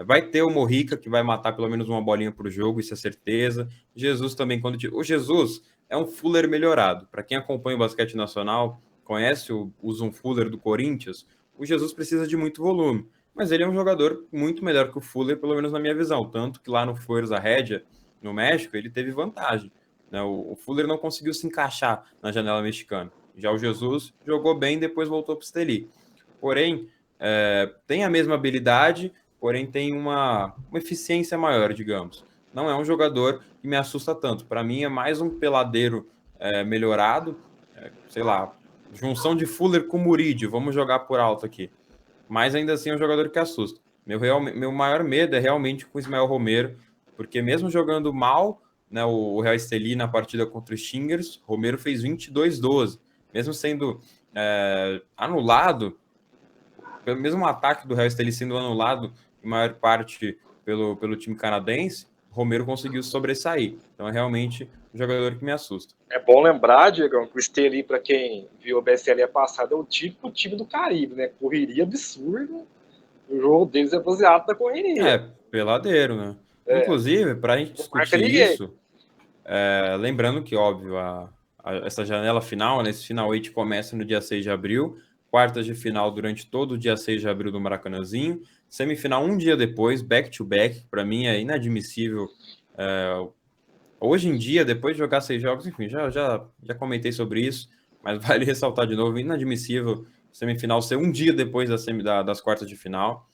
A: Vai ter o Mojica, que vai matar pelo menos uma bolinha para o jogo, isso é certeza. Jesus também, o Jesus é um Fuller melhorado. Para quem acompanha o basquete nacional, conhece o Zoom Fuller do Corinthians, o Jesus precisa de muito volume. Mas ele é um jogador muito melhor que o Fuller, pelo menos na minha visão. Tanto que lá no Fuerza Regia, no México, ele teve vantagem. Né? O Fuller não conseguiu se encaixar na janela mexicana. Já o Jesus jogou bem, depois voltou para o Estelí. Porém, tem a mesma habilidade, porém tem uma eficiência maior, digamos. Não é um jogador que me assusta tanto. Para mim, é mais um peladeiro melhorado, sei lá, junção de Fuller com Murídio, vamos jogar por alto aqui. Mas ainda assim é um jogador que assusta. Meu maior medo é realmente com o Ismael Romero, porque mesmo jogando mal, né, o Real Estelí na partida contra os Stingers, Romero fez 22-12. Mesmo sendo anulado, pelo mesmo ataque do Real Estelí sendo anulado em maior parte pelo time canadense, Romero conseguiu sobressair. Então é realmente um jogador que me assusta.
C: É bom lembrar, Diego, que o Estelí, para quem viu a BSLA passada, é o típico time do Caribe, né? Correria absurda. O jogo deles é baseado na correria.
A: Peladeiro, né? Inclusive, para a gente discutir isso, lembrando que, óbvio, essa janela final, né, esse final 8 começa no dia 6 de abril, quartas de final durante todo o dia 6 de abril do Maracanãzinho, semifinal um dia depois, back-to-back, para mim é inadmissível. Hoje em dia, depois de jogar 6 jogos, enfim, já comentei sobre isso, mas vale ressaltar de novo, inadmissível semifinal ser um dia depois das quartas de final.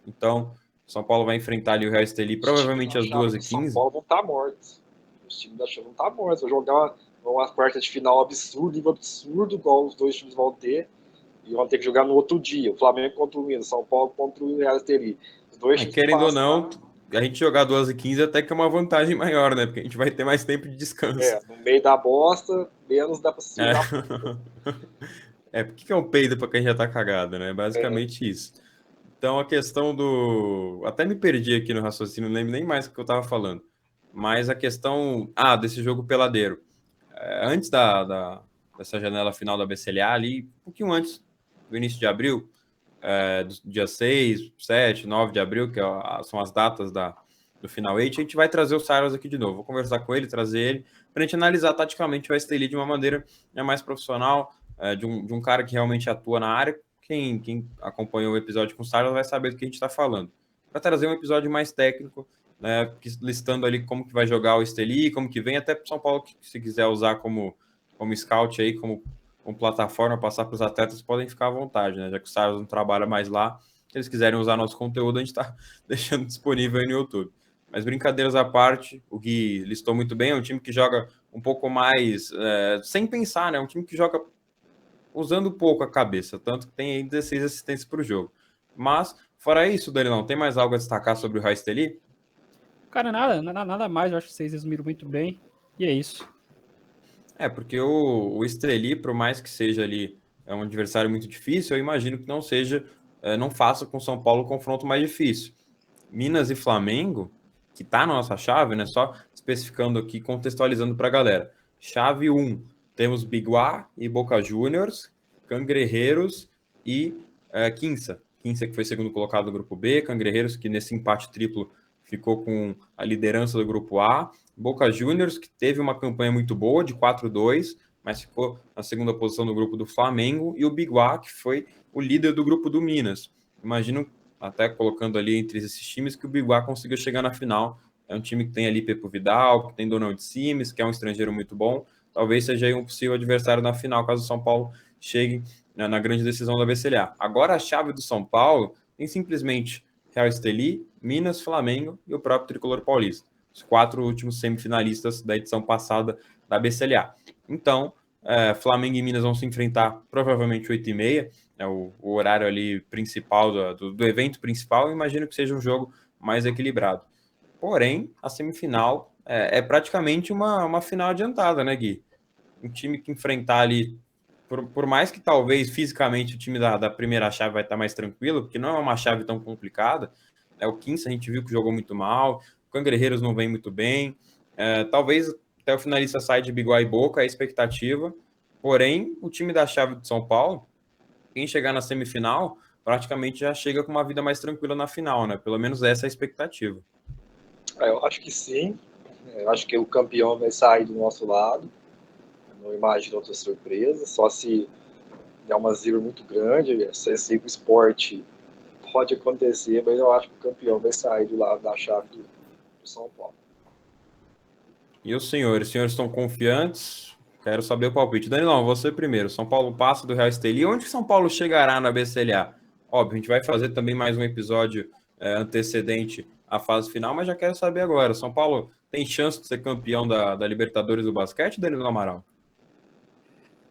A: Então, São Paulo vai enfrentar ali o Real Estelí, provavelmente às 2h15.
C: São Paulo vão estar mortos. Os times da chave vão estar mortos. Vão jogar uma quarta de final absurdo, igual os 2 times vão ter, e vão ter que jogar no outro dia. O Flamengo contra o Minas, São Paulo contra o Real Estelí. Os 2 times
A: querendo ou não, a gente jogar 2h15 até que é uma vantagem maior, né? Porque a gente vai ter mais tempo de descanso.
C: No meio da bosta, menos dá pra se
A: por que é um peido pra quem já tá cagado, né? Basicamente isso. Então, a questão do... Até me perdi aqui no raciocínio, não lembro nem mais o que eu tava falando. Mas a questão... desse jogo peladeiro. Antes dessa janela final da BCLA, ali, um pouquinho antes do início de abril, do dia 6, 7, 9 de abril, que são as datas do Final 8, a gente vai trazer o Cyrus aqui de novo. Vou conversar com ele, trazer ele, para a gente analisar taticamente o Estelí de uma maneira mais profissional, de um cara que realmente atua na área. Quem acompanhou o episódio com o Cyrus vai saber do que a gente está falando. Para trazer um episódio mais técnico né, listando ali como que vai jogar o Esteli, como que vem, até para o São Paulo, que se quiser usar como scout aí, como plataforma, passar para os atletas, podem ficar à vontade, né? Já que o Saros não trabalha mais lá, se eles quiserem usar nosso conteúdo, a gente está deixando disponível aí no YouTube. Mas brincadeiras à parte, o Gui listou muito bem, é um time que joga um pouco mais sem pensar, né? É um time que joga usando pouco a cabeça, tanto que tem aí 16 assistências para o jogo. Mas, fora isso, Danilão, tem mais algo a destacar sobre o Raisteli?
B: Cara, nada mais, eu acho que vocês resumiram muito bem. E é isso.
A: Porque o Estreli, por mais que seja ali um adversário muito difícil, eu imagino que não seja, não faça com São Paulo o confronto mais difícil. Minas e Flamengo, que tá na nossa chave, né? Só especificando aqui, contextualizando para a galera. Chave 1, temos Biguá e Boca Juniors, Cangrejeros e Quinça. Quinça que foi segundo colocado do grupo B, Cangrejeros que nesse empate triplo ficou com a liderança do grupo A, Boca Juniors que teve uma campanha muito boa de 4-2, mas ficou na segunda posição do grupo do Flamengo, e o Biguá que foi o líder do grupo do Minas. Imagino, até colocando ali entre esses times, que o Biguá conseguiu chegar na final. É um time que tem ali Pepo Vidal, que tem Donald Simes, que é um estrangeiro muito bom. Talvez seja aí um possível adversário na final, caso o São Paulo chegue na grande decisão da BCLA. Agora a chave do São Paulo tem simplesmente Real Estelí, Minas, Flamengo e o próprio Tricolor Paulista. Os 4 últimos semifinalistas da edição passada da BCLA. Então, Flamengo e Minas vão se enfrentar provavelmente 8h30, o horário ali principal do evento principal. Eu imagino que seja um jogo mais equilibrado. Porém, a semifinal é praticamente uma final adiantada, né, Gui? Um time que enfrentar ali, por mais que talvez fisicamente o time da primeira chave vai estar mais tranquilo, porque não é uma chave tão complicada, o Quincy a gente viu que jogou muito mal, o Cangrejeros não vem muito bem, talvez até o finalista saia de Biguá e Boca, é a expectativa. Porém, o time da chave de São Paulo, quem chegar na semifinal, praticamente já chega com uma vida mais tranquila na final, né? Pelo menos essa é a expectativa.
C: Eu acho que sim. Eu acho que o campeão vai sair do nosso lado. Eu não imagino outra surpresa. Só se der uma zebra muito grande. Esse esporte pode acontecer, mas eu acho que o campeão vai sair do lado da chave do São Paulo.
A: E os senhores? Os senhores estão confiantes? Quero saber o palpite. Danilão, você primeiro. São Paulo passa do Real Estelí. Onde São Paulo chegará na BCLA? Óbvio, a gente vai fazer também mais um episódio antecedente à fase final, mas já quero saber agora. São Paulo tem chance de ser campeão da Libertadores do basquete, Danilo Amaral?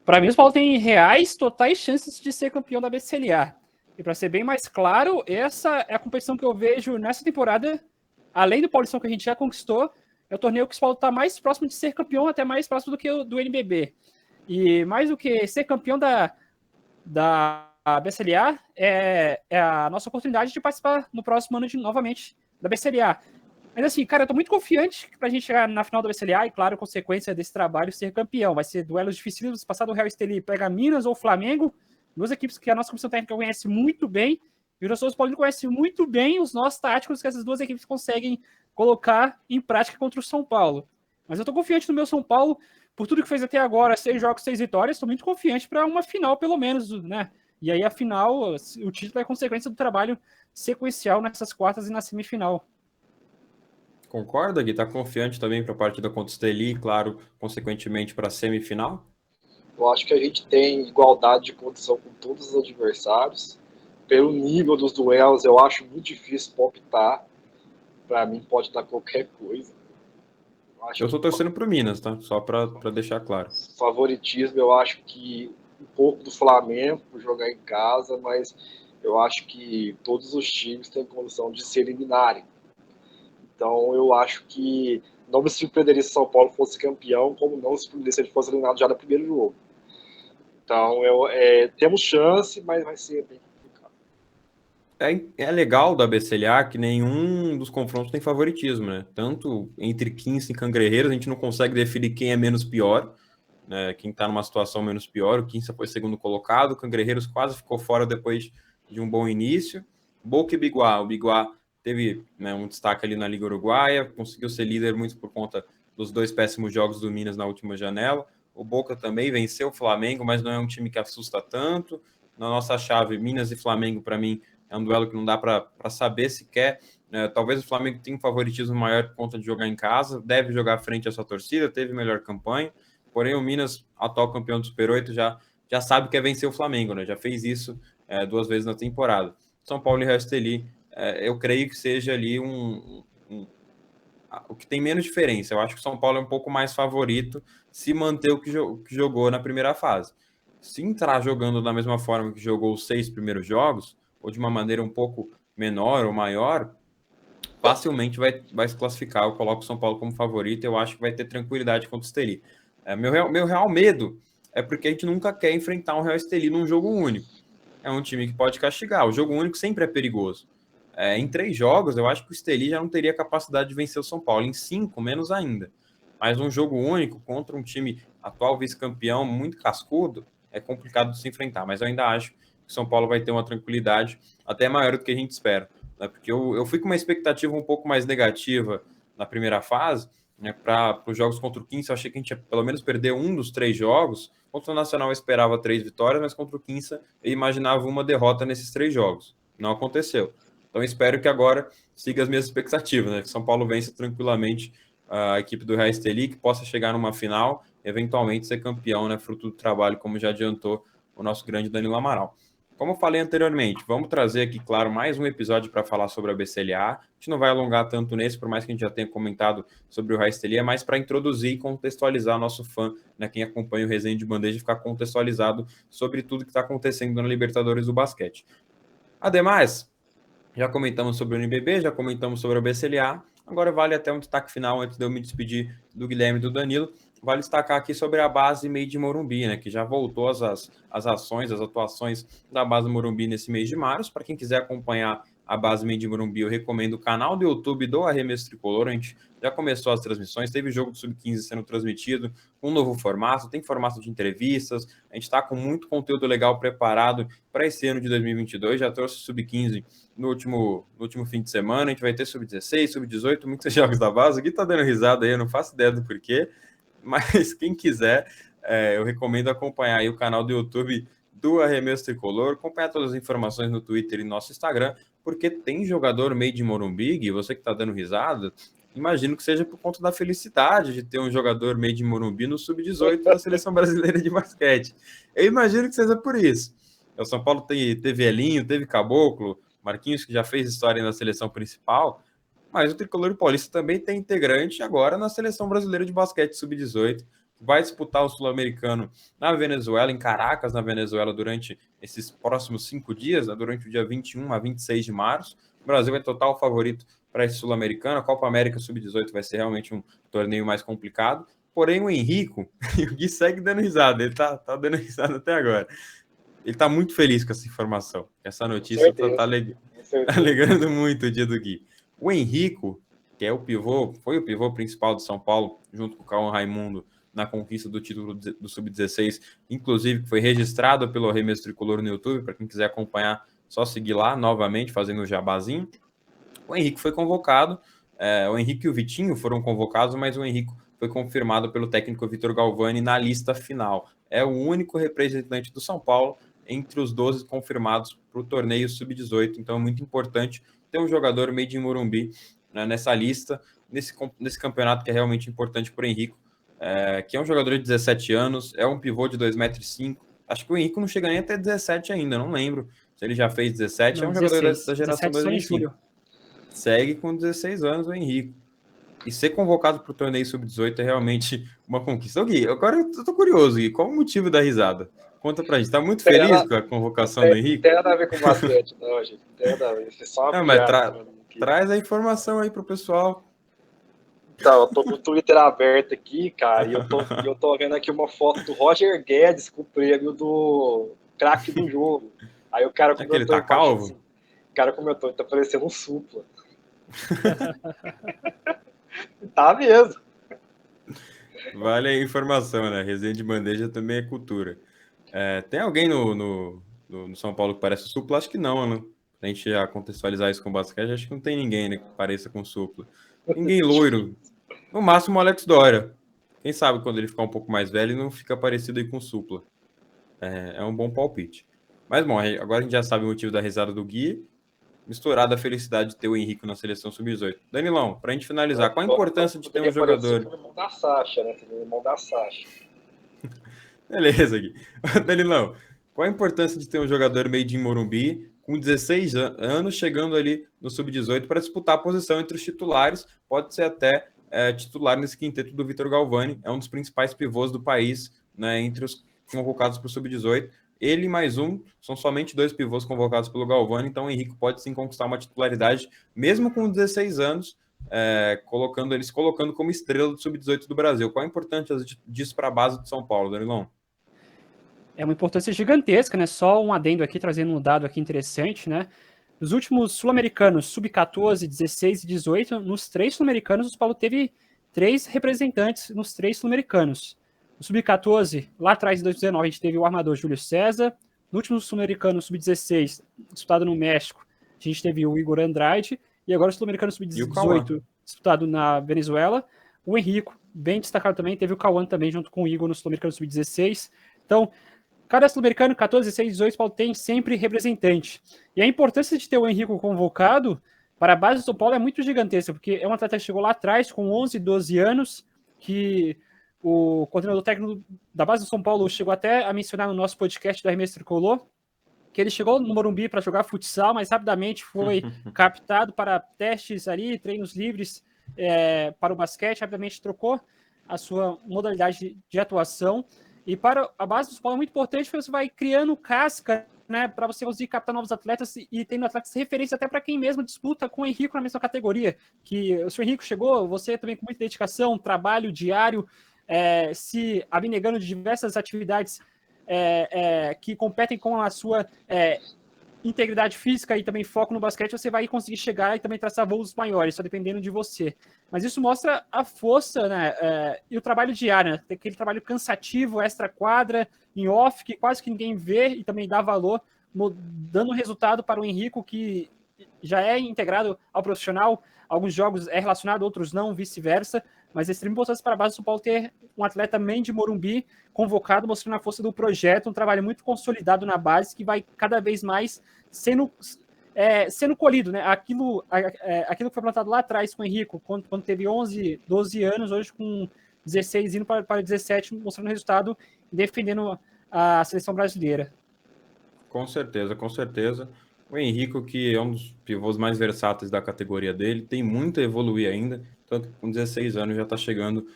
B: Para mim, o São Paulo tem reais, totais chances de ser campeão da BCLA. E para ser bem mais claro, essa é a competição que eu vejo nessa temporada, além do Paulistão que a gente já conquistou, é o torneio que o São Paulo está mais próximo de ser campeão, até mais próximo do que o do NBB. E mais do que ser campeão da BCLA, é a nossa oportunidade de participar no próximo ano novamente da BCLA. Mas assim, cara, eu tô muito confiante pra gente chegar na final da BCLA e, claro, consequência desse trabalho, ser campeão. Vai ser duelos difíceis, passar do Real Estelí, pega Minas ou Flamengo, duas equipes que a nossa comissão técnica conhece muito bem, e o Nosso Paulino conhece muito bem os nossos táticos que essas duas equipes conseguem colocar em prática contra o São Paulo. Mas eu tô confiante no meu São Paulo, por tudo que fez até agora, 6 jogos, 6 vitórias, tô muito confiante para uma final, pelo menos, né? E aí, a final, o título é consequência do trabalho sequencial nessas quartas e na semifinal.
A: Concorda, Gui? Tá confiante também para a partida contra o Esteli, claro, consequentemente para a semifinal?
C: Eu acho que a gente tem igualdade de condição com todos os adversários. Pelo nível dos duelos, eu acho muito difícil palpitar. Para mim, pode dar qualquer coisa.
A: Eu tô torcendo pro Minas, tá? Só para deixar claro.
C: Favoritismo, eu acho que um pouco do Flamengo por jogar em casa, mas eu acho que todos os times têm condição de se eliminarem. Então, eu acho que não me surpreenderia se São Paulo fosse campeão, como não me surpreenderia se ele fosse eliminado já no primeiro jogo. Então, temos chance, mas vai ser bem complicado.
A: É legal da BCLA que nenhum dos confrontos tem favoritismo, né? Tanto entre 15 e Cangrejeros, a gente não consegue definir quem é menos pior, né? Quem tá numa situação menos pior. O 15 foi segundo colocado, o Cangrejeros quase ficou fora depois de um bom início. Boca e Biguá. O Biguá teve, né, um destaque ali na Liga Uruguaia, conseguiu ser líder muito por conta dos 2 péssimos jogos do Minas na última janela. O Boca também venceu o Flamengo, mas não é um time que assusta tanto. Na nossa chave, Minas e Flamengo, para mim, é um duelo que não dá para saber se quer. Talvez o Flamengo tenha um favoritismo maior por conta de jogar em casa, deve jogar frente à sua torcida, teve melhor campanha, porém o Minas, atual campeão do Super 8, já sabe que é vencer o Flamengo, né? Já fez isso 2 vezes na temporada. São Paulo e Real Estelí, eu creio que seja ali o que tem menos diferença. Eu acho que o São Paulo é um pouco mais favorito se manter o que jogou na primeira fase. Se entrar jogando da mesma forma que jogou os 6 primeiros jogos, ou de uma maneira um pouco menor ou maior, facilmente vai se classificar. Eu coloco o São Paulo como favorito, eu acho que vai ter tranquilidade contra o Estelí. Meu real medo é porque a gente nunca quer enfrentar um Real Estelí num jogo único. É um time que pode castigar. O jogo único sempre é perigoso. Em 3 jogos, eu acho que o Estelí já não teria capacidade de vencer o São Paulo. Em 5, menos ainda. Mas um jogo único contra um time atual vice-campeão muito cascudo, é complicado de se enfrentar. Mas eu ainda acho que o São Paulo vai ter uma tranquilidade até maior do que a gente espera. Né? Porque eu fui com uma expectativa um pouco mais negativa na primeira fase, né, para os jogos contra o 15, eu achei que a gente ia pelo menos perder um dos 3 jogos. Contra o Nacional eu esperava 3 vitórias, mas contra o 15 eu imaginava uma derrota nesses 3 jogos. Não aconteceu. Então espero que agora siga as minhas expectativas, né? Que São Paulo vença tranquilamente a equipe do Real Estelí, que possa chegar numa final, eventualmente ser campeão, né? Fruto do trabalho, como já adiantou o nosso grande Danilo Amaral. Como eu falei anteriormente, vamos trazer aqui, claro, mais um episódio para falar sobre a BCLA. A gente não vai alongar tanto nesse, por mais que a gente já tenha comentado sobre o Real Estelí, é mais para introduzir e contextualizar nosso fã, né, quem acompanha o Resenha de Bandeja, ficar contextualizado sobre tudo que está acontecendo na Libertadores do basquete. Ademais, já comentamos sobre o NBB, já comentamos sobre a BCLA, agora vale até um destaque final antes de eu me despedir do Guilherme e do Danilo. Vale destacar aqui sobre a base Made Morumbi, né, que já voltou as ações, as atuações da base Morumbi nesse mês de março. Para quem quiser acompanhar a base Made Morumbi, eu recomendo o canal do YouTube do Arremesso Tricolor. A gente já começou as transmissões, teve jogo do Sub-15 sendo transmitido, um novo formato, tem formato de entrevistas. A gente está com muito conteúdo legal preparado para esse ano de 2022. Já trouxe o Sub-15 no último fim de semana. A gente vai ter Sub-16, Sub-18, muitos jogos da base. O Gui tá dando risada aí, eu não faço ideia do porquê. Mas quem quiser, eu recomendo acompanhar aí o canal do YouTube do Arremesso Tricolor, acompanhar todas as informações no Twitter e no nosso Instagram, porque tem jogador made in Morumbi, e você que está dando risada, imagino que seja por conta da felicidade de ter um jogador made in Morumbi no Sub-18 da Seleção Brasileira de Basquete. Eu imagino que seja por isso. O São Paulo teve Elinho, teve Caboclo, Marquinhos, que já fez história na seleção principal, mas o Tricolor Paulista também tem integrante agora na Seleção Brasileira de Basquete Sub-18, que vai disputar o Sul-Americano na Venezuela, em Caracas, na Venezuela, durante esses próximos 5 dias, né, durante o dia 21 a 26 de março. O Brasil é total favorito para esse Sul-Americano. A Copa América Sub-18 vai ser realmente um torneio mais complicado. Porém, o Henrico, o Gui segue dando risada, ele tá dando risada até agora. Ele tá muito feliz com essa informação. Essa notícia tá alegrando muito o dia do Gui. O Henrico, que é foi o pivô principal do São Paulo, junto com o Cauã Raimundo, na conquista do título do Sub-16, inclusive foi registrado pelo Arremesso Tricolor no YouTube, para quem quiser acompanhar, só seguir lá novamente, fazendo o jabazinho. O Henrico foi convocado, o Henrico e o Vitinho foram convocados, mas o Henrico foi confirmado pelo técnico Vitor Galvani na lista final. É o único representante do São Paulo entre os 12 confirmados para o torneio Sub-18, então é muito importante ter um jogador made in Morumbi, né, nessa lista, nesse campeonato que é realmente importante para o Henrico, que é um jogador de 17 anos, é um pivô de 2,5 m. Acho que o Henrico não chega nem até 17 ainda, não lembro se ele já fez 17. Não, é um 16, jogador da geração 2005. Segue com 16 anos o Henrico. E ser convocado para o torneio Sub-18 é realmente uma conquista. Gui, agora eu tô curioso, Gui, qual o motivo da risada? Conta pra gente. Tá muito feliz com a convocação do Henrique?
C: Não tem nada a ver com basquete, não, gente. Não tem nada a ver. Isso é só uma piada.
A: Traz a informação aí pro pessoal.
C: Então, eu tô com o Twitter aberto aqui, cara, e eu tô vendo aqui uma foto do Roger Guedes com o prêmio do craque do jogo. Aí o cara comentou...
A: Ele tá calvo?
C: Assim, o cara comentou, tá parecendo um supla. Tá mesmo.
A: Vale a informação, né? Resenha de bandeja também é cultura. Tem alguém no São Paulo que parece supla? Acho que não, né? A gente já contextualizar isso com basquete, acho que não tem ninguém, né, que pareça com supla. Ninguém loiro. No máximo o Alex Dória. Quem sabe quando ele ficar um pouco mais velho não fica parecido aí com supla. É um bom palpite. Mas bom, agora a gente já sabe o motivo da risada do Gui. misturada a felicidade de ter o Henrique na seleção sub-18. Danilão, para a gente finalizar, qual a importância de ter um jogador...
C: O irmão da Sasha, né? O irmão da Sasha.
A: Beleza, Gui. Danilão, qual a importância de ter um jogador made in Morumbi com 16 anos chegando ali no sub-18 para disputar a posição entre os titulares? Pode ser até titular nesse quinteto do Vitor Galvani, é um dos principais pivôs do país, né, entre os convocados para o sub-18. Ele mais um, são somente 2 pivôs convocados pelo Galvani, então o Henrique pode sim conquistar uma titularidade, mesmo com 16 anos, se colocando como estrela do sub-18 do Brasil. Qual a importância disso para a base de São Paulo, Danilão?
B: É uma importância gigantesca, né? Só um adendo aqui, trazendo um dado aqui interessante, né? Nos últimos sul-americanos, sub-14, 16 e 18, nos 3 sul-americanos, o São Paulo teve 3 representantes nos 3 sul-americanos. No sub-14, lá atrás, em 2019, a gente teve o armador Júlio César. No último sul-americano, sub-16, disputado no México, a gente teve o Igor Andrade. E agora o sul-americano sub-18, disputado na Venezuela. O Henrico, bem destacado também, teve o Cauã também, junto com o Igor, no sul-americano sub-16. Então, cada sul-americano, 14, 16, 18, Paulo tem sempre representante. E a importância de ter o Henrico convocado para a base do São Paulo é muito gigantesca, porque é um atleta que chegou lá atrás, com 11, 12 anos, que o coordenador técnico da base do São Paulo chegou até a mencionar no nosso podcast da Arremesso Tricolor, que ele chegou no Morumbi para jogar futsal, mas rapidamente foi captado para testes ali, treinos livres para o basquete, rapidamente trocou a sua modalidade de atuação. E para a base do São Paulo é muito importante, porque você vai criando casca, né, para você conseguir captar novos atletas e tendo atletas de referência até para quem mesmo disputa com o Henrique na mesma categoria. Que o senhor Henrique chegou, você também com muita dedicação, trabalho diário, se abnegando de diversas atividades que competem com a sua integridade física e também foco no basquete, você vai conseguir chegar e também traçar voos maiores, só dependendo de você. Mas isso mostra a força, né, e o trabalho diário, né, aquele trabalho cansativo, extra-quadra, em off, que quase que ninguém vê e também dá valor, dando resultado para o Henrico, que já é integrado ao profissional, alguns jogos é relacionado, outros não, vice-versa, mas é extremamente importante para a base do São Paulo ter um atleta main de Morumbi convocado, mostrando a força do projeto, um trabalho muito consolidado na base, que vai cada vez mais sendo colhido, né? Aquilo que foi plantado lá atrás com o Henrico, quando teve 11, 12 anos, hoje com 16, indo para 17, mostrando resultado e defendendo a seleção brasileira.
A: Com certeza, com certeza. O Henrico, que é um dos pivôs mais versáteis da categoria dele, tem muito a evoluir ainda, tanto que com 16 anos já está chegando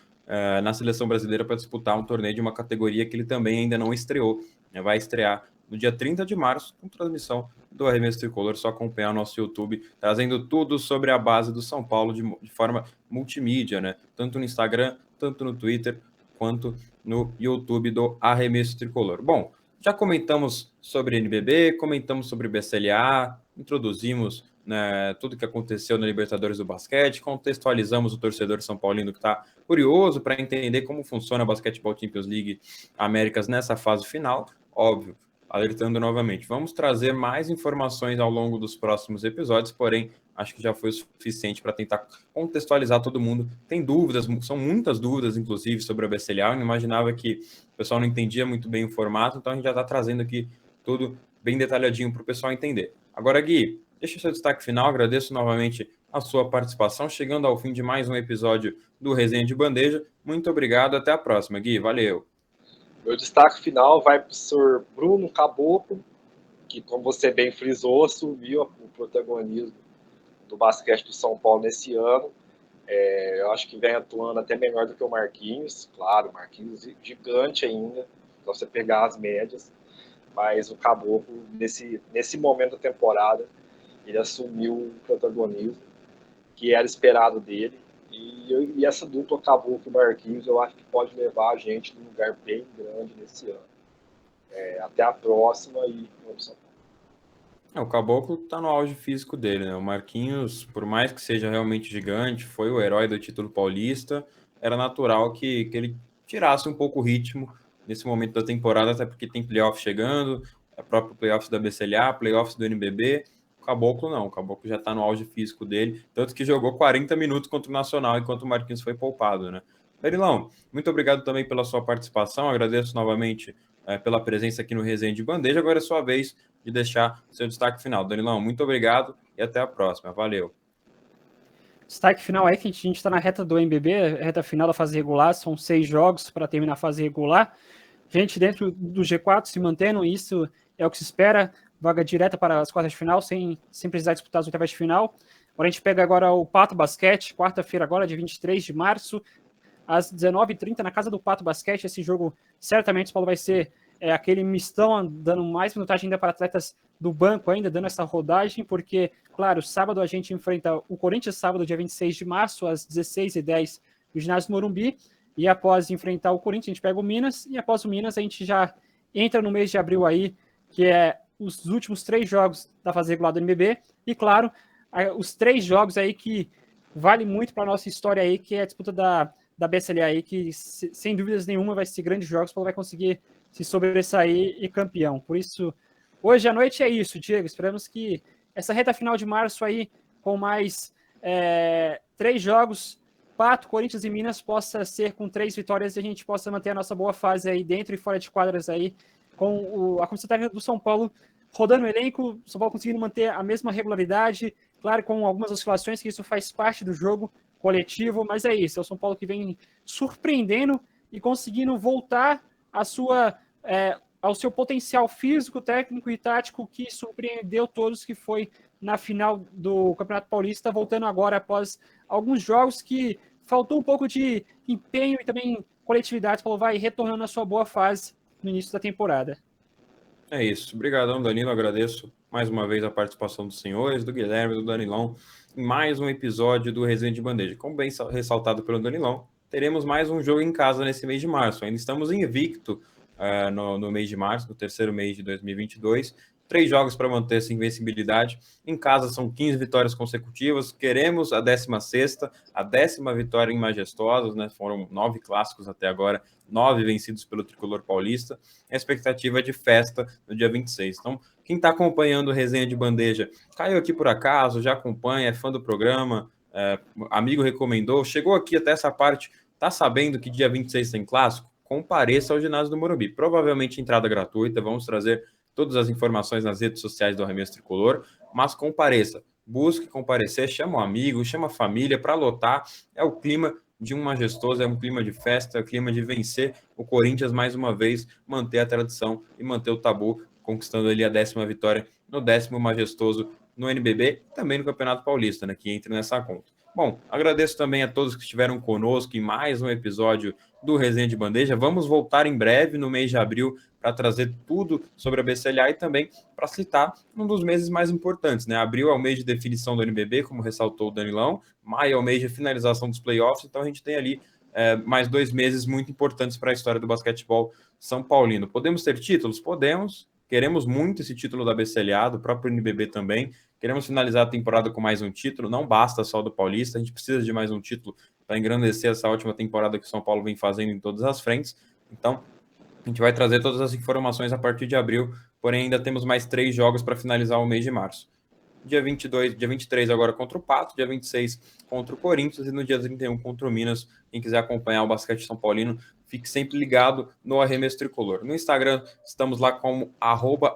A: na seleção brasileira para disputar um torneio de uma categoria que ele também ainda não estreou, né? Vai estrear no dia 30 de março, com transmissão do Arremesso Tricolor. Só acompanhar o nosso YouTube, trazendo tudo sobre a base do São Paulo de forma multimídia, né? Tanto no Instagram, tanto no Twitter, quanto no YouTube do Arremesso Tricolor. Bom, já comentamos sobre NBB, comentamos sobre BCLA, introduzimos, né, tudo que aconteceu na Libertadores do basquete, contextualizamos o torcedor São Paulino que está curioso para entender como funciona a Basketball Champions League Américas nessa fase final. Óbvio, alertando novamente, vamos trazer mais informações ao longo dos próximos episódios, porém, acho que já foi o suficiente para tentar contextualizar todo mundo. Tem dúvidas, são muitas dúvidas, inclusive, sobre a BCLA. Eu não imaginava que o pessoal não entendia muito bem o formato, então a gente já está trazendo aqui tudo bem detalhadinho para o pessoal entender. Agora, Gui, deixa o seu destaque final, agradeço novamente a sua participação, chegando ao fim de mais um episódio do Resenha de Bandeja. Muito obrigado, até a próxima, Gui, valeu.
C: Meu destaque final vai para o senhor Bruno Caboclo, que, como você bem frisou, assumiu o protagonismo do basquete do São Paulo nesse ano. Eu acho que vem atuando até melhor do que o Marquinhos. Claro, o Marquinhos gigante ainda, para você pegar as médias. Mas o Caboclo, nesse momento da temporada, ele assumiu o protagonismo que era esperado dele. E essa dupla Caboclo e Marquinhos, eu acho que pode levar a gente num lugar bem grande nesse ano. Até a próxima e vamos São Paulo.
A: O Caboclo está no auge físico dele, né? O Marquinhos, por mais que seja realmente gigante, foi o herói do título paulista, era natural que ele tirasse um pouco o ritmo nesse momento da temporada, até porque tem playoff chegando, a própria playoffs da BCLA, playoffs do NBB. O Caboclo não, o Caboclo já está no auge físico dele, tanto que jogou 40 minutos contra o Nacional, enquanto o Marquinhos foi poupado, né? Danilão, muito obrigado também pela sua participação, agradeço novamente pela presença aqui no Resenha de Bandeja. Agora é sua vez de deixar seu destaque final. Danilão, muito obrigado e até a próxima. Valeu!
B: Destaque final aí que a gente está na reta do NBB, reta final da fase regular, são 6 jogos para terminar a fase regular. Gente dentro do G4 se mantendo, isso é o que se espera, vaga direta para as quartas de final, sem precisar disputar as oitavas de final. Agora a gente pega agora o Pato Basquete, quarta-feira agora, dia 23 de março, às 19h30, na casa do Pato Basquete. Esse jogo, certamente, o Paulo vai ser aquele mistão, dando mais minutagem ainda para atletas do banco ainda, dando essa rodagem, porque, claro, sábado a gente enfrenta o Corinthians, sábado, dia 26 de março, às 16h10, no ginásio do Morumbi, e após enfrentar o Corinthians, a gente pega o Minas, e após o Minas a gente já entra no mês de abril aí, que é os últimos 3 jogos da fase regular do NBB, e, claro, os 3 jogos aí que vale muito para a nossa história aí, que é a disputa da BSLA aí, que sem dúvidas nenhuma vai ser grandes jogos, o Paulo vai conseguir se sobressair e campeão. Por isso, hoje à noite é isso, Diego. Esperamos que essa reta final de março aí, com mais 3 jogos, Pato, Corinthians e Minas, possa ser com 3 vitórias e a gente possa manter a nossa boa fase aí dentro e fora de quadras aí, com a comissão técnica do São Paulo rodando o elenco, o São Paulo conseguindo manter a mesma regularidade, claro, com algumas oscilações, que isso faz parte do jogo coletivo, mas é isso, é o São Paulo que vem surpreendendo e conseguindo voltar ao seu potencial físico, técnico e tático que surpreendeu todos, que foi na final do Campeonato Paulista, voltando agora após alguns jogos que faltou um pouco de empenho e também coletividade. O Paulo vai retornando à sua boa fase no início da temporada.
A: É isso. Obrigadão, Danilo. Agradeço mais uma vez a participação dos senhores, do Guilherme e do Danilão, em mais um episódio do Resenha de Bandeja. Como bem ressaltado pelo Danilão, teremos mais um jogo em casa nesse mês de março. Ainda estamos invicto no mês de março, no terceiro mês de 2022. 3 jogos para manter essa invencibilidade. Em casa são 15 vitórias consecutivas. Queremos a 16ª, a 10ª vitória em Majestosos, né? Foram 9 clássicos até agora, 9 vencidos pelo Tricolor Paulista. A expectativa é de festa no dia 26. Então, quem está acompanhando o Resenha de Bandeja, caiu aqui por acaso, já acompanha, é fã do programa, amigo recomendou, chegou aqui até essa parte, está sabendo que dia 26 tem clássico? Compareça ao ginásio do Morumbi. Provavelmente entrada gratuita, vamos trazer todas as informações nas redes sociais do Arremesso Tricolor, mas compareça, busque comparecer, chama um amigo, chama a família para lotar. É o clima de um Majestoso, é um clima de festa, é o clima de vencer o Corinthians mais uma vez, manter a tradição e manter o tabu, conquistando ali a 10ª vitória no 10º Majestoso no NBB e também no Campeonato Paulista, né, que entra nessa conta. Bom, agradeço também a todos que estiveram conosco em mais um episódio do Resenha de Bandeja. Vamos voltar em breve, no mês de abril, para trazer tudo sobre a BCLA e também para citar um dos meses mais importantes, né? Abril é o mês de definição do NBB, como ressaltou o Danilão. Maio é o mês de finalização dos playoffs. Então a gente tem ali mais 2 meses muito importantes para a história do basquetebol são paulino. Podemos ter títulos? Podemos. Queremos muito esse título da BCLA, do próprio NBB também. Queremos finalizar a temporada com mais um título. Não basta só do Paulista, a gente precisa de mais um título para engrandecer essa ótima temporada que o São Paulo vem fazendo em todas as frentes. Então, a gente vai trazer todas as informações a partir de abril, porém ainda temos mais 3 jogos para finalizar o mês de março. Dia 23 agora contra o Pato, dia 26 contra o Corinthians e no dia 31 contra o Minas. Quem quiser acompanhar o basquete são paulino, fique sempre ligado no Arremesso Tricolor. No Instagram, estamos lá como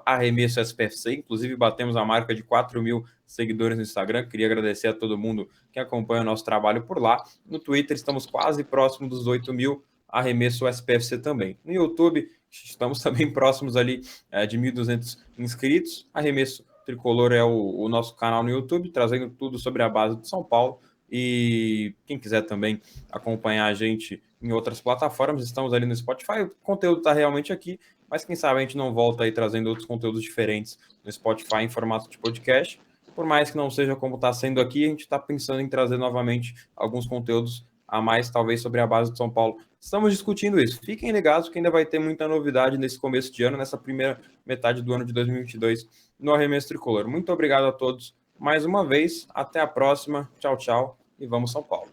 A: @arremessospfc, inclusive batemos a marca de 4.000 seguidores no Instagram. Queria agradecer a todo mundo que acompanha o nosso trabalho por lá. No Twitter, estamos quase próximo dos 8.000, Arremesso SPFC também. No YouTube, estamos também próximos ali de 1.200 inscritos. Arremesso Tricolor é o nosso canal no YouTube, trazendo tudo sobre a base de São Paulo. E quem quiser também acompanhar a gente em outras plataformas, estamos ali no Spotify. O conteúdo está realmente aqui, mas quem sabe a gente não volta aí trazendo outros conteúdos diferentes no Spotify em formato de podcast. Por mais que não seja como está sendo aqui, a gente está pensando em trazer novamente alguns conteúdos a mais, talvez, sobre a base de São Paulo. Estamos discutindo isso. Fiquem ligados que ainda vai ter muita novidade nesse começo de ano, nessa primeira metade do ano de 2022 no Arremesso Tricolor. Muito obrigado a todos mais uma vez. Até a próxima. Tchau, tchau. E vamos São Paulo.